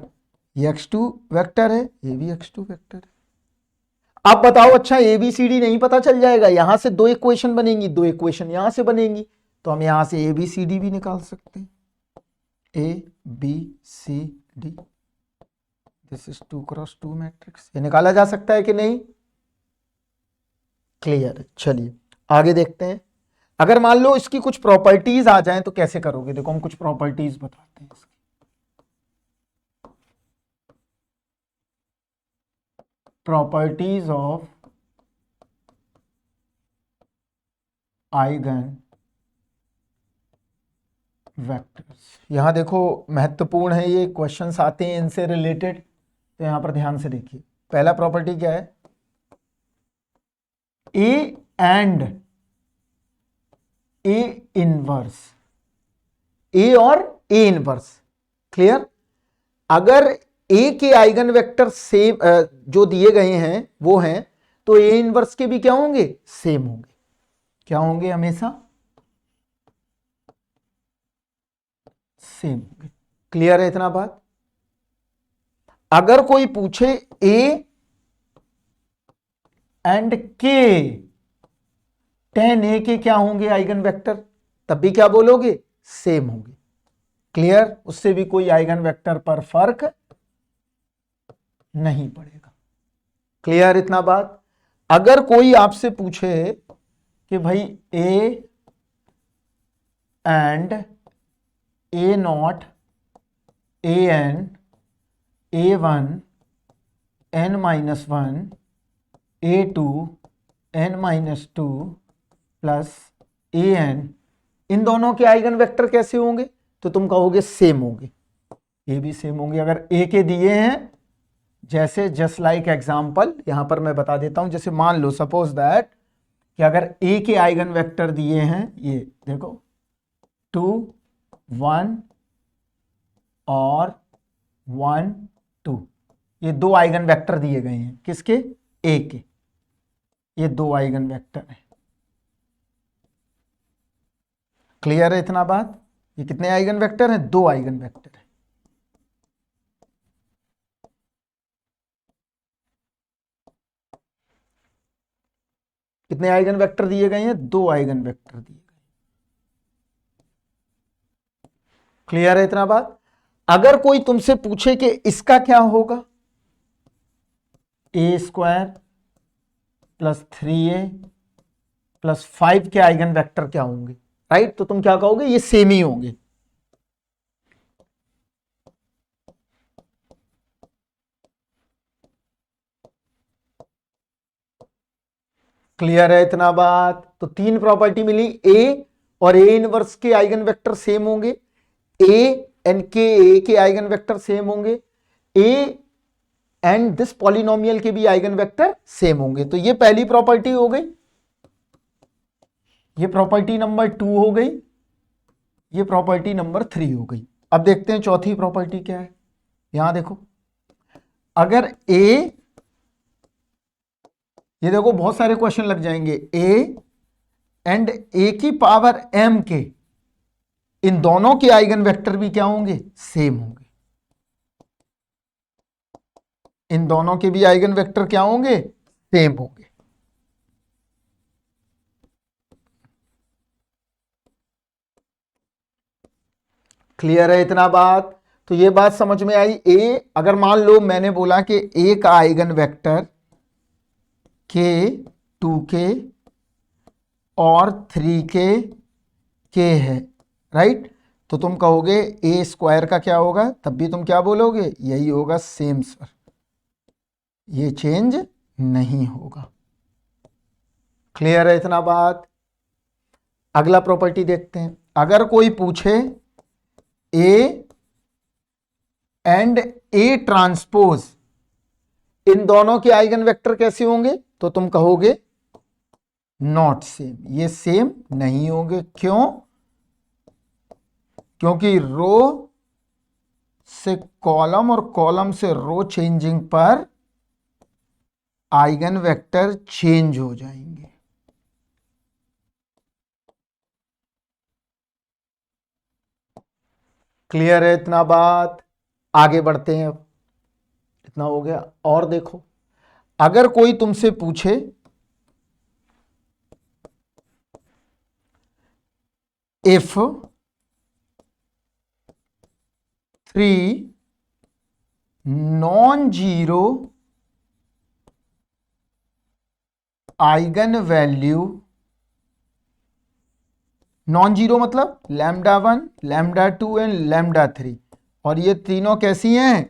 ये x2 वेक्टर है, ये भी x2 वेक्टर है। अब बताओ, अच्छा ABCD नहीं पता चल जाएगा? यहां से दो इक्वेशन बनेंगी, दो इक्वेशन यहां से बनेंगी, तो हम यहां से ABCD भी निकाल सकते हैं। ABCD, this is 2x2 matrix, ये निकाला जा सकता है कि नहीं? क्लियर है। चलिए आगे देखते हैं। अगर मान लो इसकी कुछ प्रॉपर्टीज आ जाएं तो कैसे करोगे? देखो हम कुछ प्रॉपर्टीज बताते हैं इसकी। Properties of eigen vectors. यहां देखो महत्वपूर्ण है, ये क्वेश्चंस आते हैं इनसे रिलेटेड, तो यहां पर ध्यान से देखिए। पहला प्रॉपर्टी क्या है? ए एंड ए इनवर्स, ए और ए इनवर्स। क्लियर? अगर ए के आइगन वेक्टर सेम जो दिए गए हैं वो हैं, तो ए इनवर्स के भी क्या होंगे? सेम होंगे। क्या होंगे? हमेशा सेम होंगे। क्लियर है इतना बात? अगर कोई पूछे ए एंड के, 10A के क्या होंगे आइगन वेक्टर, तब भी क्या बोलोगे? सेम होंगे। क्लियर? उससे भी कोई आइगन वेक्टर पर फर्क नहीं पड़ेगा। क्लियर इतना बात? अगर कोई आपसे पूछे कि भाई A and A0 AN A1 n-1 A2 n-2 plus AN, इन दोनों के आइगन वेक्टर कैसे होंगे? तो तुम कहोगे सेम होंगे। ये भी सेम होंगे। अगर ए के दिए हैं, जैसे जस्ट लाइक एग्जांपल यहां पर मैं बता देता हूं, जैसे मान लो सपोज दैट कि अगर ए के आइगन वेक्टर दिए हैं, ये देखो 2 1 और 1 2, ये दो आइगन वेक्टर दिए गए हैं। किसके? ए के। ये दो आइगन वेक्टर हैं। क्लियर है इतना बात? ये कितने आइगन वेक्टर हैं? दो आइगन वेक्टर हैं। कितने आइगन वेक्टर दिए गए हैं? दो आइगन वेक्टर दिए गए। क्लियर है इतना बात? अगर कोई तुमसे पूछे कि इसका क्या होगा, A² प्लस 3A प्लस 5 के आइगन वेक्टर क्या होंगे? राइट? तो तुम क्या कहोगे? ये सेम ही होंगे। क्लियर है इतना बात? तो तीन प्रॉपर्टी मिली, ए और ए इनवर्स के आइगन वेक्टर सेम होंगे, ए एंड के आइगन वेक्टर सेम होंगे, ए एंड दिस पॉलिनोमियल के भी आइगन वेक्टर सेम होंगे। तो ये पहली प्रॉपर्टी हो गई, ये प्रॉपर्टी नंबर 2 हो गई, ये प्रॉपर्टी नंबर 3 हो गई। अब देखते हैं चौथी प्रॉपर्टी क्या है। यहां देखो, अगर ए, ये देखो बहुत सारे क्वेश्चन लग जाएंगे, ए एंड ए की पावर m के, इन दोनों के आइगन वेक्टर भी क्या होंगे? सेम होंगे। इन दोनों के भी आइगन वेक्टर क्या होंगे? सेम होंगे। क्लियर है इतना बात? तो ये बात समझ में आई। ए, अगर मान लो मैंने बोला कि ए का आइगन वेक्टर के, 2k और 3k है, राइट? तो तुम कहोगे ए स्क्वायर का क्या होगा, तब भी तुम क्या बोलोगे, यही होगा सेम सर, ये चेंज नहीं होगा। क्लियर है इतना बात? अगला प्रॉपर्टी देखते हैं। अगर कोई पूछे ए एंड ए ट्रांसपोज, इन दोनों के आइगन वेक्टर कैसे होंगे, तो तुम कहोगे नॉट सेम, ये सेम नहीं होंगे। क्यों? क्योंकि रो से कॉलम और कॉलम से रो चेंजिंग पर आइगन वेक्टर चेंज हो जाएंगे। क्लियर है इतना बात? आगे बढ़ते हैं। अब इतना हो गया। और देखो, अगर कोई तुमसे पूछे if 3 non zero eigen value, non zero मतलब λ1, λ2 एंड λ3, और ये तीनों कैसी हैं,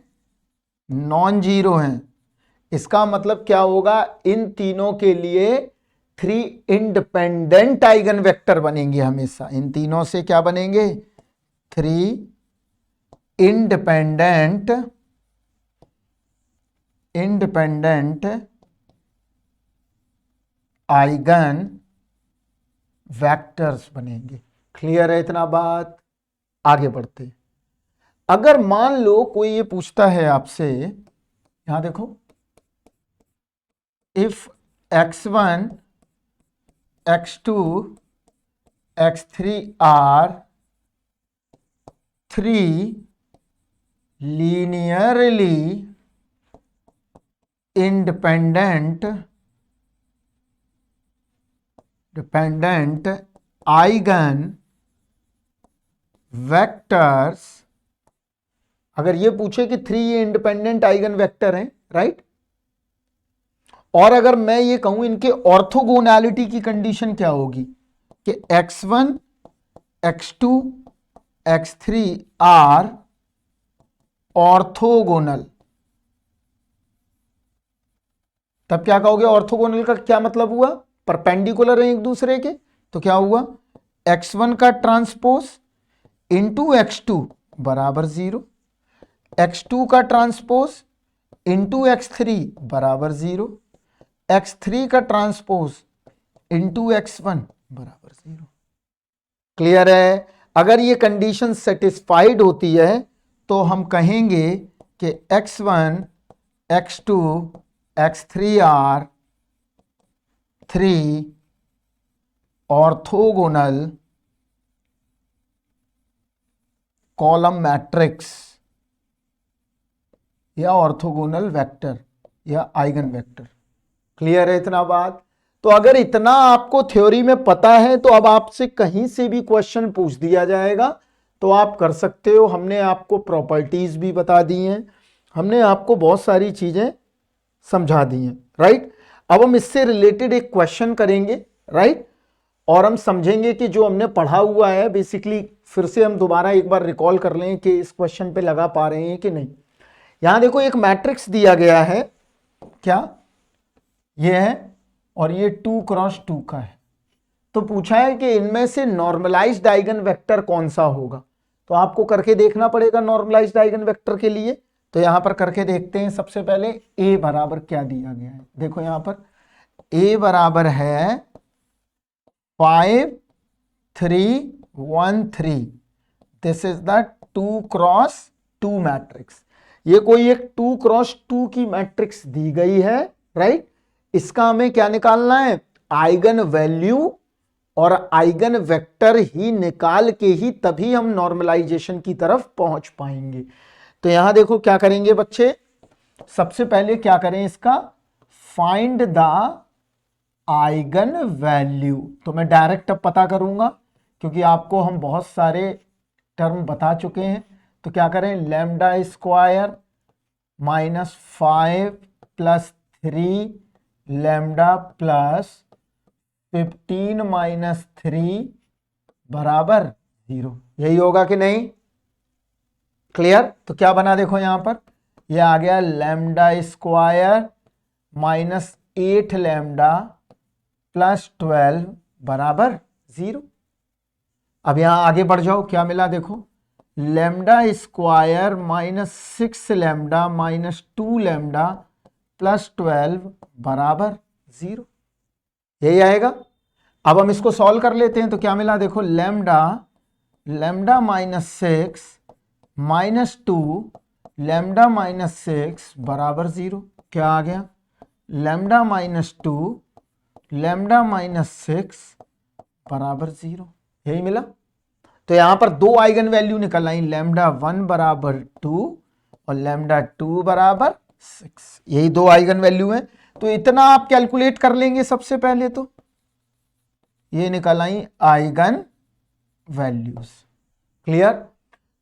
नॉन जीरो हैं। इसका मतलब क्या होगा, इन तीनों के लिए 3 इंडिपेंडेंट आइगन वेक्टर बनेंगे हमेशा। इन तीनों से क्या बनेंगे, 3 इंडिपेंडेंट आइगन वेक्टर्स बनेंगे। क्लियर है इतना बात? आगे बढ़ते हैं। अगर मान लो कोई ये पूछता है आपसे, यहां देखो, if x1 x2 x3 are 3 linearly independent eigen vectors, अगर ये पूछे कि 3 ये इंडिपेंडेंट आइगन वेक्टर हैं, राइट, और अगर मैं ये कहूं इनके ऑर्थोगोनैलिटी की कंडीशन क्या होगी कि x1 x2 x3 are orthogonal, तब क्या कहोगे, ऑर्थोगोनल का क्या मतलब हुआ, परपेंडिकुलर है एक दूसरे के, तो क्या हुआ, x1 का ट्रांसपोज इंटू x2 बराबर 0, x2 का ट्रांसपोज इंटू x3 बराबर 0, x3 का ट्रांसपोज इंटू x1 बराबर 0। क्लियर है? अगर ये कंडीशन सेटिस्फाइड होती है तो हम कहेंगे कि x1 x2 x3 are 3 orthogonal column matrix या ऑर्थोगोनल वेक्टर या आइगन वेक्टर। क्लियर है इतना बात? तो अगर इतना आपको थ्योरी में पता है तो अब आपसे कहीं से भी क्वेश्चन पूछ दिया जाएगा तो आप कर सकते हो। हमने आपको प्रॉपर्टीज भी बता दी हैं, हमने आपको बहुत सारी चीजें समझा दी हैं, राइट। अब हम इससे रिलेटेड एक क्वेश्चन करेंगे, राइट, और हम समझेंगे कि जो हमने पढ़ा हुआ है बेसिकली फिर से हम दोबारा एक बार रिकॉल कर लें कि इस क्वेश्चन पे लगा पा रहे हैं कि नहीं। यहां देखो एक मैट्रिक्स दिया गया है, क्या ये है, और ये 2 क्रॉस 2 का है। तो पूछा है कि इनमें से नॉर्मलाइज्ड आइगन वेक्टर कौन सा होगा, तो आपको करके देखना पड़ेगा नॉर्मलाइज्ड आइगन वेक्टर के लिए। तो यहां पर करके देखते हैं। सबसे पहले a बराबर क्या दिया गया है, देखो यहां पर a बराबर है 5 3 1 3। This is the 2 cross 2 matrix. ये कोई एक 2 क्रॉस 2 की मैट्रिक्स दी गई है, राइट। इसका हमें क्या निकालना है, आइगन वैल्यू और आइगन वेक्टर ही निकाल के ही तभी हम नॉर्मलाइजेशन की तरफ पहुंच पाएंगे। तो यहां देखो क्या करेंगे बच्चे, सबसे पहले क्या करें, इसका फाइंड द आइगन वैल्यू। तो मैं डायरेक्ट अब पता करूंगा, क्योंकि आपको हम बहुत सारे टर्म बता चुके हैं। तो क्या करें, lambda square minus 5 plus 3 lambda plus 15 minus 3 बराबर 0। यही होगा कि नहीं? क्लियर? तो क्या बना देखो यहां पर, यह आ गया lambda square minus 8 lambda plus 12 बराबर 0। अब यहां आगे बढ़ जाओ, क्या मिला देखो, lambda square minus 6 lambda minus 2 lambda plus 12 बराबर 0। यही आएगा। अब हम इसको सॉल्व कर लेते हैं। तो क्या मिला देखो, lambda minus 6 minus 2 lambda minus 6 बराबर 0। क्या आ गया, लैम्डा माइनस 2 लैम्डा माइनस 6 बराबर 0। यही मिला। तो यहां पर दो आइगन वैल्यू निकल आई, लैम्डा 1 बराबर 2 और लैम्डा 2 बराबर 6। यही दो आइगन वैल्यू हैं। तो इतना आप कैलकुलेट कर लेंगे सबसे पहले। तो ये निकल आई आइगन वैल्यूज। क्लियर?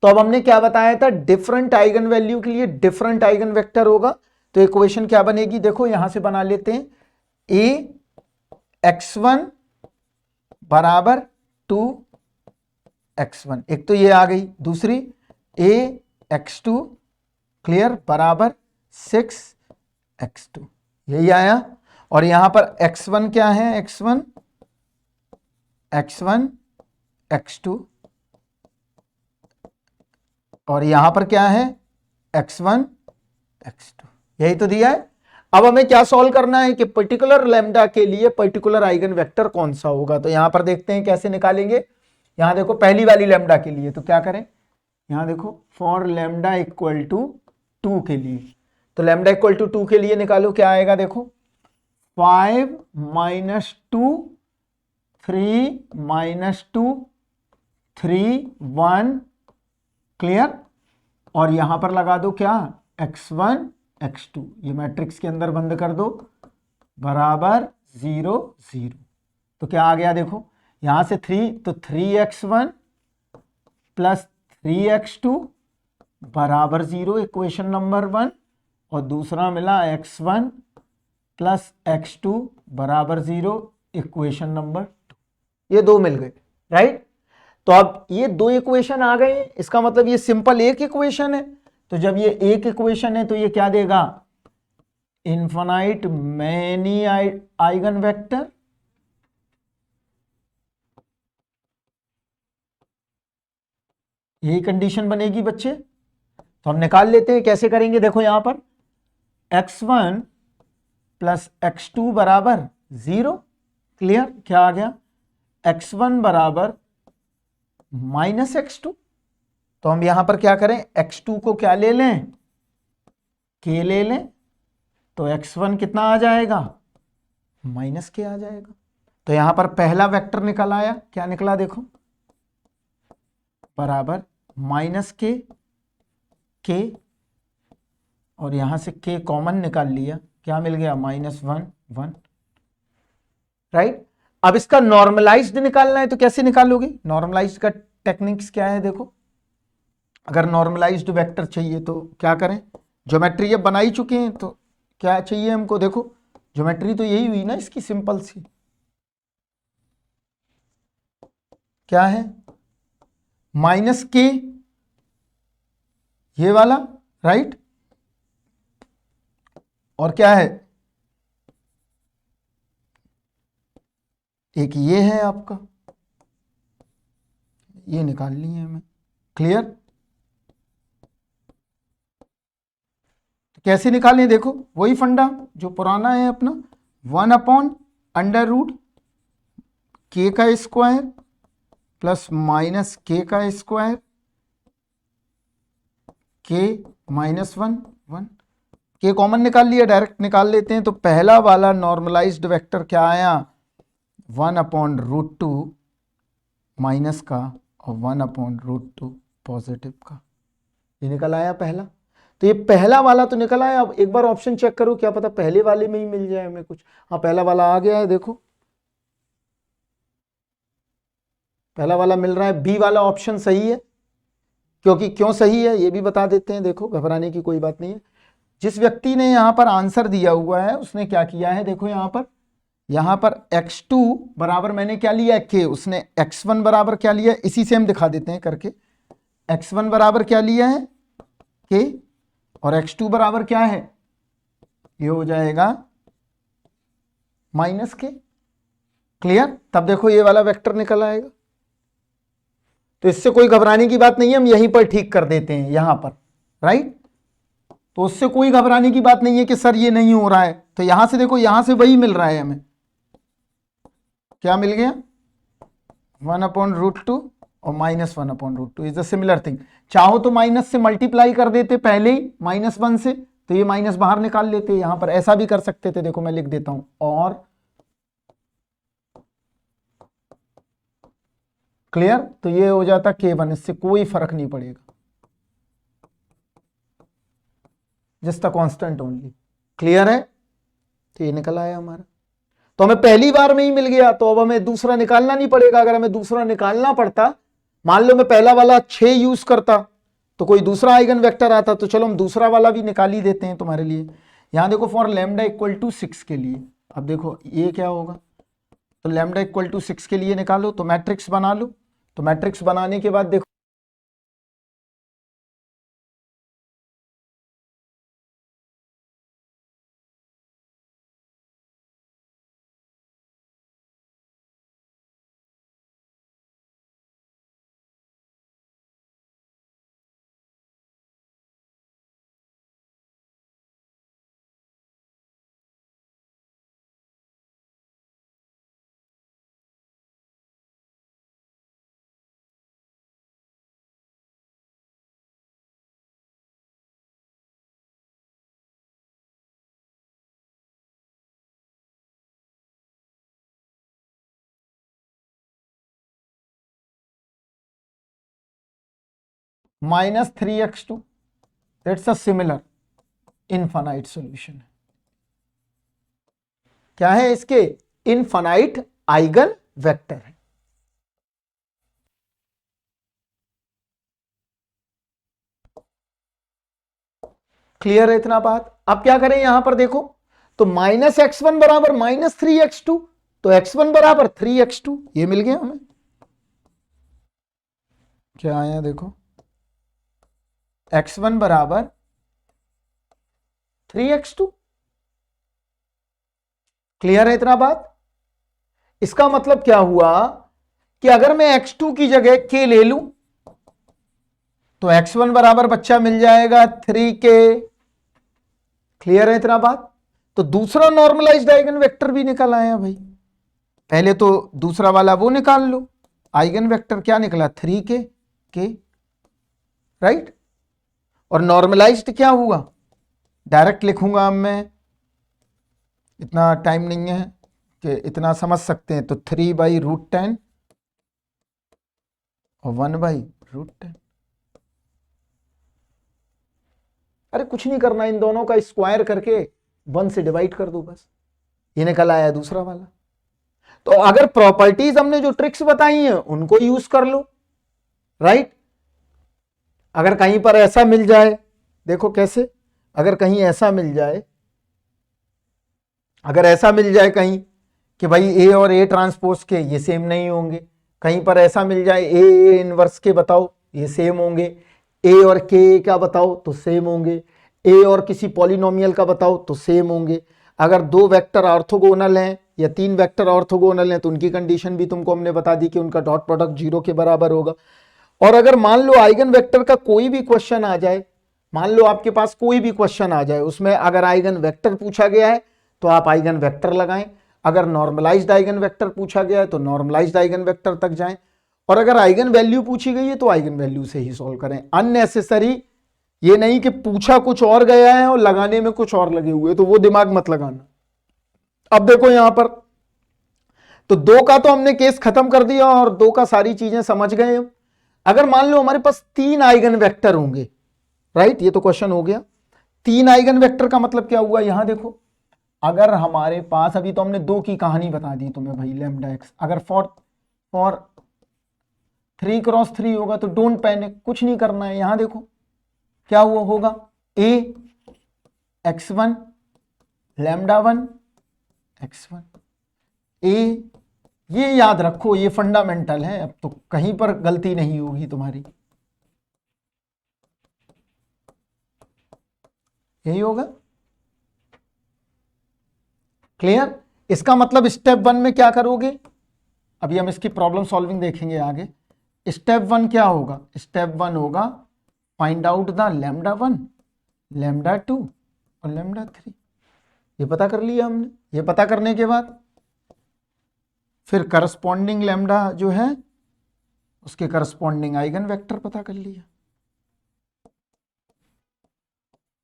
तो अब हमने क्या बताया था, डिफरेंट आइगन वैल्यू के लिए डिफरेंट आइगन वेक्टर होगा। तो इक्वेशन क्या बनेगी देखो, यहां से बना लेते हैं, ए x1 बराबर 2x1, एक तो ये आ गई। दूसरी a x2 क्लियर बराबर 6x2, यही आया। और यहां पर x1 क्या है, x1 x2, और यहां पर क्या है x1 x2, यही तो दिया है। अब हमें क्या सॉल्व करना है कि पर्टिकुलर लैम्डा के लिए पर्टिकुलर आइगन वेक्टर कौन सा होगा। तो यहां पर देखते हैं कैसे निकालेंगे। यहां देखो पहली वाली लैम्डा के लिए तो क्या करें, यहां देखो फॉर लैम्डा इक्वल टू 2 के लिए, तो लैम्डा इक्वल टू 2 के लिए निकालो, क्या आएगा देखो, 5 माइनस 2 3 माइनस 2 3 1 क्लियर। और यहां पर लगा दो क्या, x1 x2, ये मैट्रिक्स के अंदर बंद कर दो, बराबर 0 0। तो क्या आ गया देखो, यहां से 3 तो 3x1 प्लस 3x2 बराबर 0, इक्वेशन नंबर 1। और दूसरा मिला x1 प्लस x2 बराबर 0, इक्वेशन नंबर 2। ये दो मिल गए, राइट। तो अब ये दो इक्वेशन आ गए, इसका मतलब ये सिंपल एक इक्वेशन है। तो जब ये एक इक्वेशन है तो ये क्या देगा, इनफाइनाइट मैनी आइगन वेक्टर। यही कंडीशन बनेगी बच्चे। तो हम निकाल लेते हैं, कैसे करेंगे देखो, यहां पर x1 प्लस x2 बराबर 0, क्लियर। क्या आ गया, x1 बराबर माइनस x2। तो हम यहां पर क्या करें, x2 को क्या ले लें, k ले लें। तो x1 कितना आ जाएगा, माइनस k आ जाएगा। तो यहां पर पहला वेक्टर निकल आया, क्या निकला देखो, बराबर माइनस k, और यहां से k कॉमन निकाल लिया, क्या मिल गया, -1 1, राइट। अब इसका नॉर्मलाइज्ड निकालना है तो कैसे निकालोगे, नॉर्मलाइज्ड का टेक्निक्स क्या है देखो। अगर नॉर्मलाइज्ड वेक्टर चाहिए तो क्या करें, ज्योमेट्री अब बना ही चुके हैं, तो क्या चाहिए हमको देखो, ज्योमेट्री तो यही हुई ना इसकी, सिंपल सी, क्या है, -k ये वाला, राइट। और क्या है, एक ये है आपका, ये निकालनी है हमें, क्लियर। तो कैसे निकालें देखो, वही फंडा जो पुराना है अपना, 1/√k का स्क्वायर प्लस माइनस k का स्क्वायर, k -1 1, k कॉमन निकाल लिया, डायरेक्ट निकाल लेते हैं। तो पहला वाला नॉर्मलाइज्ड वेक्टर क्या आया, 1/√2 माइनस का और 1/√2 पॉजिटिव का, ये निकल आया पहला। तो ये पहला वाला तो निकल आया। अब एक बार ऑप्शन चेक करो, क्या पता पहले वाले में ही मिल जाए हमें कुछ। हाँ पहला वाला आ गया है, देखो पहला वाला मिल रहा है, बी वाला ऑप्शन सही है। क्योंकि क्यों सही है ये भी बता देते हैं, देखो घबराने की कोई बात नहीं है। जिस व्यक्ति ने यहां पर आंसर दिया हुआ है उसने क्या किया है, देखो यहां पर x2 बराबर मैंने क्या लिया k, उसने x1 बराबर क्या लिया, इसी से हम दिखा देते हैं करके। x1 बराबर क्या लिया है k, और x2 बराबर क्या है, ये हो जाएगा -k। क्लियर? तब देखो ये वाला वेक्टर निकल आएगा। तो इससे कोई घबराने की बात नहीं है, हम यहीं पर ठीक कर देते हैं यहां पर, राइट। तो उससे कोई घबराने की बात नहीं है कि सर ये नहीं हो रहा है। तो यहां से देखो, यहां से वही मिल रहा है हमें, क्या मिल गया 1/√2 और -1/√2 इज द सिमिलर थिंग। चाहो तो माइनस से मल्टीप्लाई कर देते पहले ही -1 से, तो ये माइनस बाहर निकाल लेते। यहां पर ऐसा भी कर सकते थे, देखो मैं लिख देता हूं, और क्लियर। तो ये हो जाता k1, इससे कोई फर्क नहीं पड़ेगा, just a constant only. Clear है? तो ये निकल आया हमारा। तो हमें पहली बार में ही मिल गया, तो अब हमें दूसरा निकालना नहीं पड़ेगा। अगर हमें दूसरा निकालना पड़ता, मान लो मैं पहला वाला 6 यूज करता तो कोई दूसरा आइगन वेक्टर आता, तो चलो हम दूसरा वाला भी निकाल ही देते हैं तुम्हारे लिए। यहां देखो फॉर लैम्डा इक्वल टू 6 के लिए, अब देखो ये क्या होगा, तो लैम्डा इक्वल टू 6 के लिए निकालो, तो मैट्रिक्स बना लो। तो मैट्रिक्स बनाने के बाद देखो -3x2, that's a similar infinite solution. क्या है इसके? इनफाइनाइट आइगन वेक्टर है। क्लियर है इतना बात? अब क्या करें यहां पर देखो, तो -x1 बराबर -3x2, तो x1 बराबर 3x2, ये मिल गया हमें। क्या आया देखो, x1 बराबर 3x2। क्लियर है इतना बात? इसका मतलब क्या हुआ कि अगर मैं x2 की जगह k ले लूं तो x1 बराबर बच्चा मिल जाएगा 3k। क्लियर है इतना बात? तो दूसरा नॉर्मलाइज्ड आइगन वेक्टर भी निकल आया भाई। पहले तो दूसरा वाला वो निकाल लो, आइगन वेक्टर क्या निकला 3k के, राइट। और नॉर्मलाइज्ड क्या हुआ, डायरेक्ट लिखूंगा अब मैं, इतना टाइम नहीं है कि इतना समझ सकते हैं। तो 3/√10 और 1/√10। अरे कुछ नहीं करना, इन दोनों का स्क्वायर करके 1 से डिवाइड कर दो बस, ये निकल आया दूसरा वाला। तो अगर प्रॉपर्टीज हमने जो ट्रिक्स बताई हैं उनको यूज कर लो, राइट। अगर कहीं पर ऐसा मिल जाए, देखो कैसे, अगर कहीं ऐसा मिल जाए, अगर ऐसा मिल जाए कहीं कि भाई ए और ए ट्रांसपोज के ये सेम नहीं होंगे, कहीं पर ऐसा मिल जाए ए इनवर्स के बताओ ये सेम होंगे, ए और के का बताओ तो सेम होंगे, ए और किसी पॉलिनोमियल का बताओ तो सेम होंगे। अगर 2 वेक्टर ऑर्थोगोनल हैं या 3 वेक्टर ऑर्थोगोनल हैं तो उनकी कंडीशन भी तुमको हमने बता दी कि उनका डॉट प्रोडक्ट 0 के बराबर होगा। और अगर मान लो आइगन वेक्टर का कोई भी क्वेश्चन आ जाए, मान लो आपके पास कोई भी क्वेश्चन आ जाए, उसमें अगर आइगन वेक्टर पूछा गया है तो आप आइगन वेक्टर लगाएं, अगर नॉर्मलाइज्ड आइगन वेक्टर पूछा गया है तो नॉर्मलाइज्ड आइगन वेक्टर तक जाएं, और अगर आइगन वैल्यू पूछी गई है तो आइगन वैल्यू से ही सॉल्व करें। अननेसेसरी ये नहीं कि पूछा कुछ और गया है और लगाने में कुछ और लगे हुए, तो वो दिमाग मत लगाना। अब देखो यहां पर तो 2 का तो हमने केस खत्म कर दिया और 2 का सारी चीजें समझ गए हम। अगर मान लो हमारे पास 3 आइगन वेक्टर होंगे, राइट, ये तो क्वेश्चन हो गया। 3 आइगन वेक्टर का मतलब क्या हुआ, यहां देखो, अगर हमारे पास, अभी तो हमने 2 की कहानी बता दी तुम्हें भाई, लैम्डा एक्स, अगर फॉर 3 क्रॉस 3 होगा तो डोंट पैनिक, कुछ नहीं करना है। यहां देखो क्या हुआ होगा, ए x1 लैम्डा 1 x1 ए, ये याद रखो, ये फंडामेंटल है, अब तो कहीं पर गलती नहीं होगी तुम्हारी, यही होगा। क्लियर, इसका मतलब स्टेप 1 में क्या करोगे, अभी हम इसकी प्रॉब्लम सॉल्विंग देखेंगे आगे। स्टेप 1 क्या होगा, स्टेप 1 होगा find out the lambda 1 lambda 2 और लैम्डा 3, ये पता कर लिया हमने। ये पता करने के बाद फिर करस्पॉन्डिंग लैम्डा जो है उसके करस्पॉन्डिंग आइगन वेक्टर पता कर लिया,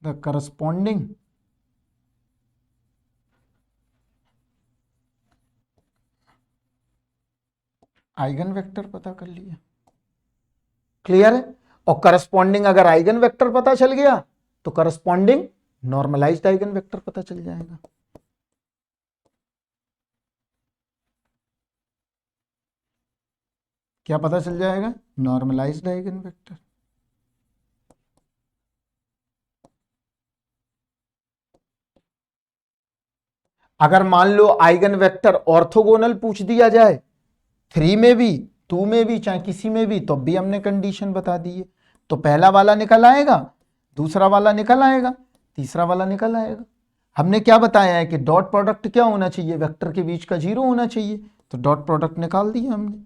द करस्पॉन्डिंग आइगन वेक्टर पता कर लिया। क्लियर है, और करस्पॉन्डिंग अगर आइगन वेक्टर पता चल गया तो करस्पॉन्डिंग नॉर्मलाइज्ड आइगन वेक्टर पता चल जाएगा। क्या पता चल जाएगा, नॉर्मलाइज्ड आइगन वेक्टर। अगर मान लो आइगन वेक्टर ऑर्थोगोनल पूछ दिया जाए, 3 में भी 2 में भी चाहे किसी में भी, तो भी हमने कंडीशन बता दी है। तो पहला वाला निकल आएगा, दूसरा वाला निकल आएगा, तीसरा वाला निकल आएगा। हमने क्या बताया है कि डॉट प्रोडक्ट क्या होना चाहिए, वेक्टर के बीच का 0 होना चाहिए, तो डॉट प्रोडक्ट निकाल दिया हमने,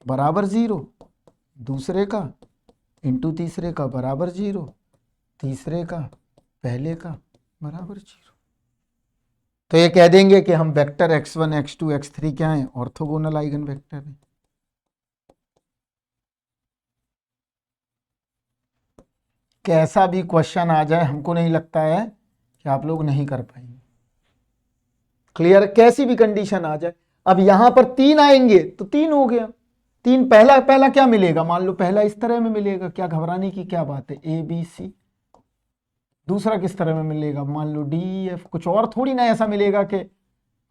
बराबर 0, दूसरे का इंटू तीसरे का बराबर 0, तीसरे का पहले का बराबर 0। तो ये कह देंगे कि हम वेक्टर x1 x2 x3 क्या है, ऑर्थोगोनल आइगन वेक्टर है। कैसा भी क्वेश्चन आ जाए, हमको नहीं लगता है कि आप लोग नहीं कर पाएंगे। क्लियर, कैसी भी कंडीशन आ जाए। अब यहां पर 3 आएंगे तो 3 हो गया, 3 पहला पहला क्या मिलेगा, मान लो पहला इस तरह में मिलेगा, क्या घबराने की क्या बात है, ए बी सी। दूसरा किस तरह में मिलेगा, मान लो डी एफ, कुछ और थोड़ी ना ऐसा मिलेगा कि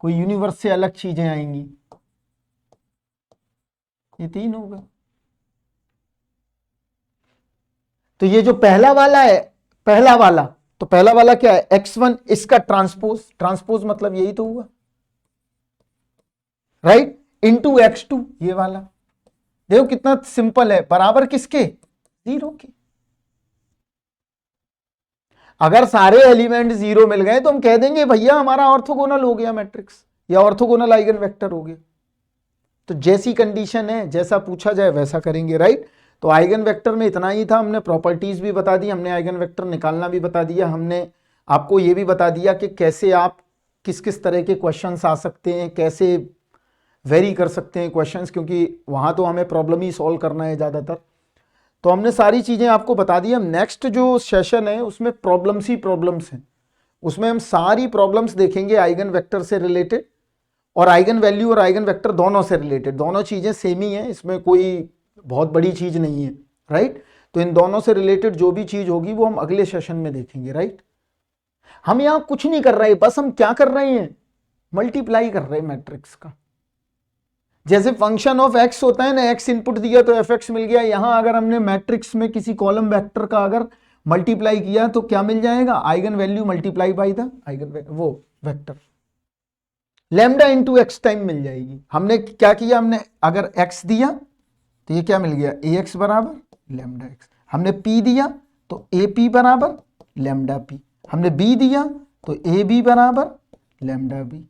कोई यूनिवर्स से अलग चीजें आएंगी। ये 3 होगा। तो ये जो पहला वाला है, पहला वाला, तो पहला वाला क्या है, x1, इसका ट्रांसपोज, ट्रांसपोज मतलब यही तो हुआ, राइट, इंटू x2 ये वाला। देखो कितना सिंपल है, बराबर किसके, 0 के। अगर सारे एलिमेंट 0 मिल गए तो हम कह देंगे भैया हमारा ऑर्थोगोनल हो गया मैट्रिक्स, या ऑर्थोगोनल आइगन वेक्टर हो गया। तो जैसी कंडीशन है, जैसा पूछा जाए वैसा करेंगे, राइट। तो आइगन वेक्टर में इतना ही था, हमने प्रॉपर्टीज भी बता दी, हमने आइगन वेक्टर निकालना भी बता दिया, हमने आपको ये भी बता दिया कि कैसे आप किस किस तरह के क्वेश्चंस आ सकते हैं, कैसे वेरी कर सकते हैं क्वेश्चंस, क्योंकि वहाँ तो हमें प्रॉब्लम ही सॉल्व करना है ज़्यादातर। तो हमने सारी चीज़ें आपको बता दी। हम नेक्स्ट जो सेशन है उसमें प्रॉब्लम्स ही प्रॉब्लम्स हैं, उसमें हम सारी प्रॉब्लम्स देखेंगे आइगन वेक्टर से रिलेटेड, और आइगन वैल्यू और आइगन वेक्टर दोनों से रिलेटेड। दोनों चीज़ें सेम ही हैं, इसमें कोई बहुत बड़ी चीज़ नहीं है, राइट। तो इन दोनों से रिलेटेड जो भी चीज़ होगी वो हम अगले सेशन में देखेंगे, राइट। हम यहाँ कुछ नहीं कर रहे, बस हम क्या कर रहे हैं, मल्टीप्लाई कर रहे हैं मैट्रिक्स का। जैसे फंक्शन ऑफ एक्स होता है ना, एक्स इनपुट दिया तो एफ एक्स मिल गया। यहां अगर हमने मैट्रिक्स में किसी कॉलम वेक्टर का अगर मल्टीप्लाई किया तो क्या मिल जाएगा, eigen value multiply by the eigen वो vector, lambda into x time मिल जाएगी। हमने क्या किया, हमने अगर एक्स दिया तो ये क्या मिल गया, ए एक्स बराबर लैम्डा एक्स। हमने पी दिया तो ए पी बराबर लैम्डा पी। हमने बी दिया तो ए बी बराबर लैम्डा बी।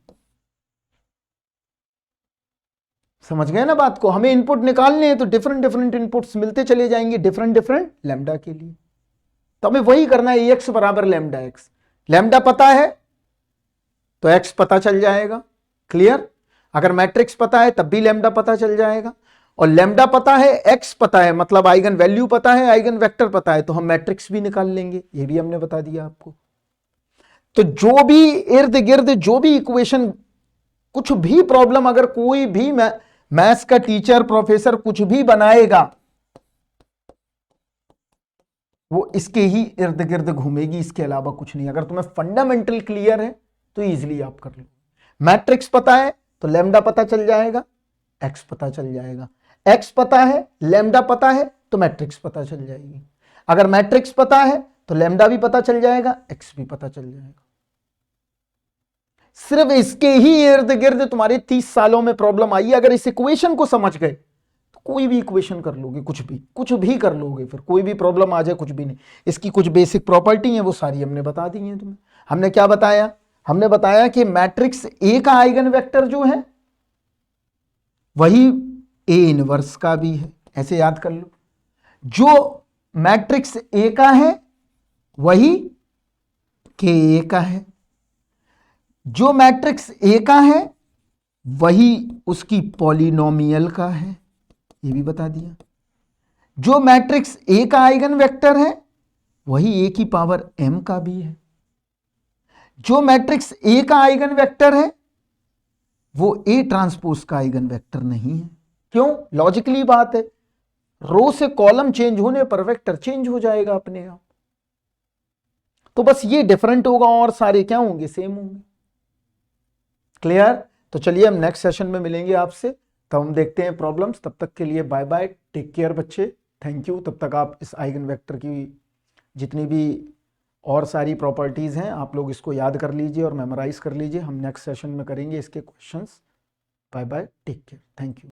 समझ गए ना बात को। हमें इनपुट निकालने हैं तो डिफरेंट डिफरेंट इनपुट्स मिलते चले जाएंगे डिफरेंट डिफरेंट लैम्डा के लिए। तो हमें वही करना है, एक्स बराबर लैम्डा एक्स। लैम्डा पता है तो एक्स पता चल जाएगा, क्लियर। अगर मैट्रिक्स पता है तब भी लैम्डा पता चल जाएगा, और लैम्डा पता है, एक्स पता है, मतलब आइगन वैल्यू पता है, आइगन वेक्टर पता है, तो हम मैट्रिक्स भी निकाल लेंगे। ये भी हमने बता दिया आपको। तो जो भी इर्द गिर्द जो भी इक्वेशन, कुछ भी प्रॉब्लम अगर कोई भी मैथ्स का टीचर प्रोफेसर कुछ भी बनाएगा, वो इसके ही इर्द गिर्द घूमेगी, इसके अलावा कुछ नहीं। अगर तुम्हें फंडामेंटल क्लियर है तो इजीली आप कर लो। मैट्रिक्स पता है तो लैम्डा पता चल जाएगा, एक्स पता चल जाएगा। एक्स पता है, लैम्डा पता है, तो मैट्रिक्स पता चल जाएगी। अगर मैट्रिक्स पता है तो लैम्डा भी पता चल जाएगा, एक्स भी पता चल जाएगा। सिर्फ इसके ही इर्द गिर्द तुम्हारे 30 सालों में प्रॉब्लम आई। अगर इस इक्वेशन को समझ गए तो कोई भी इक्वेशन कर लोगे, कुछ भी कर लोगे, फिर कोई भी प्रॉब्लम आ जाए कुछ भी नहीं। इसकी कुछ बेसिक प्रॉपर्टी है वो सारी हमने बता दी है तुम्हें। हमने क्या बताया? हमने बताया कि मैट्रिक्स ए का आइगन वेक्टर जो है वही ए इनवर्स का भी है, ऐसे याद कर लो। जो मैट्रिक्स ए का है वही के ए का है, जो मैट्रिक्स ए का है वही उसकी पॉलिनोमियल का है, ये भी बता दिया। जो मैट्रिक्स ए का आइगन वेक्टर है वही ए की पावर m का भी है। जो मैट्रिक्स ए का आइगन वेक्टर है वो ए ट्रांसपोज का आइगन वेक्टर नहीं है। क्यों? लॉजिकली बात है, रो से कॉलम चेंज होने पर वेक्टर चेंज हो जाएगा अपने आप। तो बस ये डिफरेंट होगा और सारे क्या होंगे? सेम होंगे। क्लियर? तो चलिए हम नेक्स्ट सेशन में मिलेंगे आपसे, तब हम देखते हैं प्रॉब्लम्स। तब तक के लिए बाय बाय, टेक केयर बच्चे, थैंक यू। तब तक आप इस आइगन वेक्टर की जितनी भी और सारी प्रॉपर्टीज़ हैं आप लोग इसको याद कर लीजिए और मेमोराइज कर लीजिए। हम नेक्स्ट सेशन में करेंगे इसके questions. Bye bye, take care, thank you.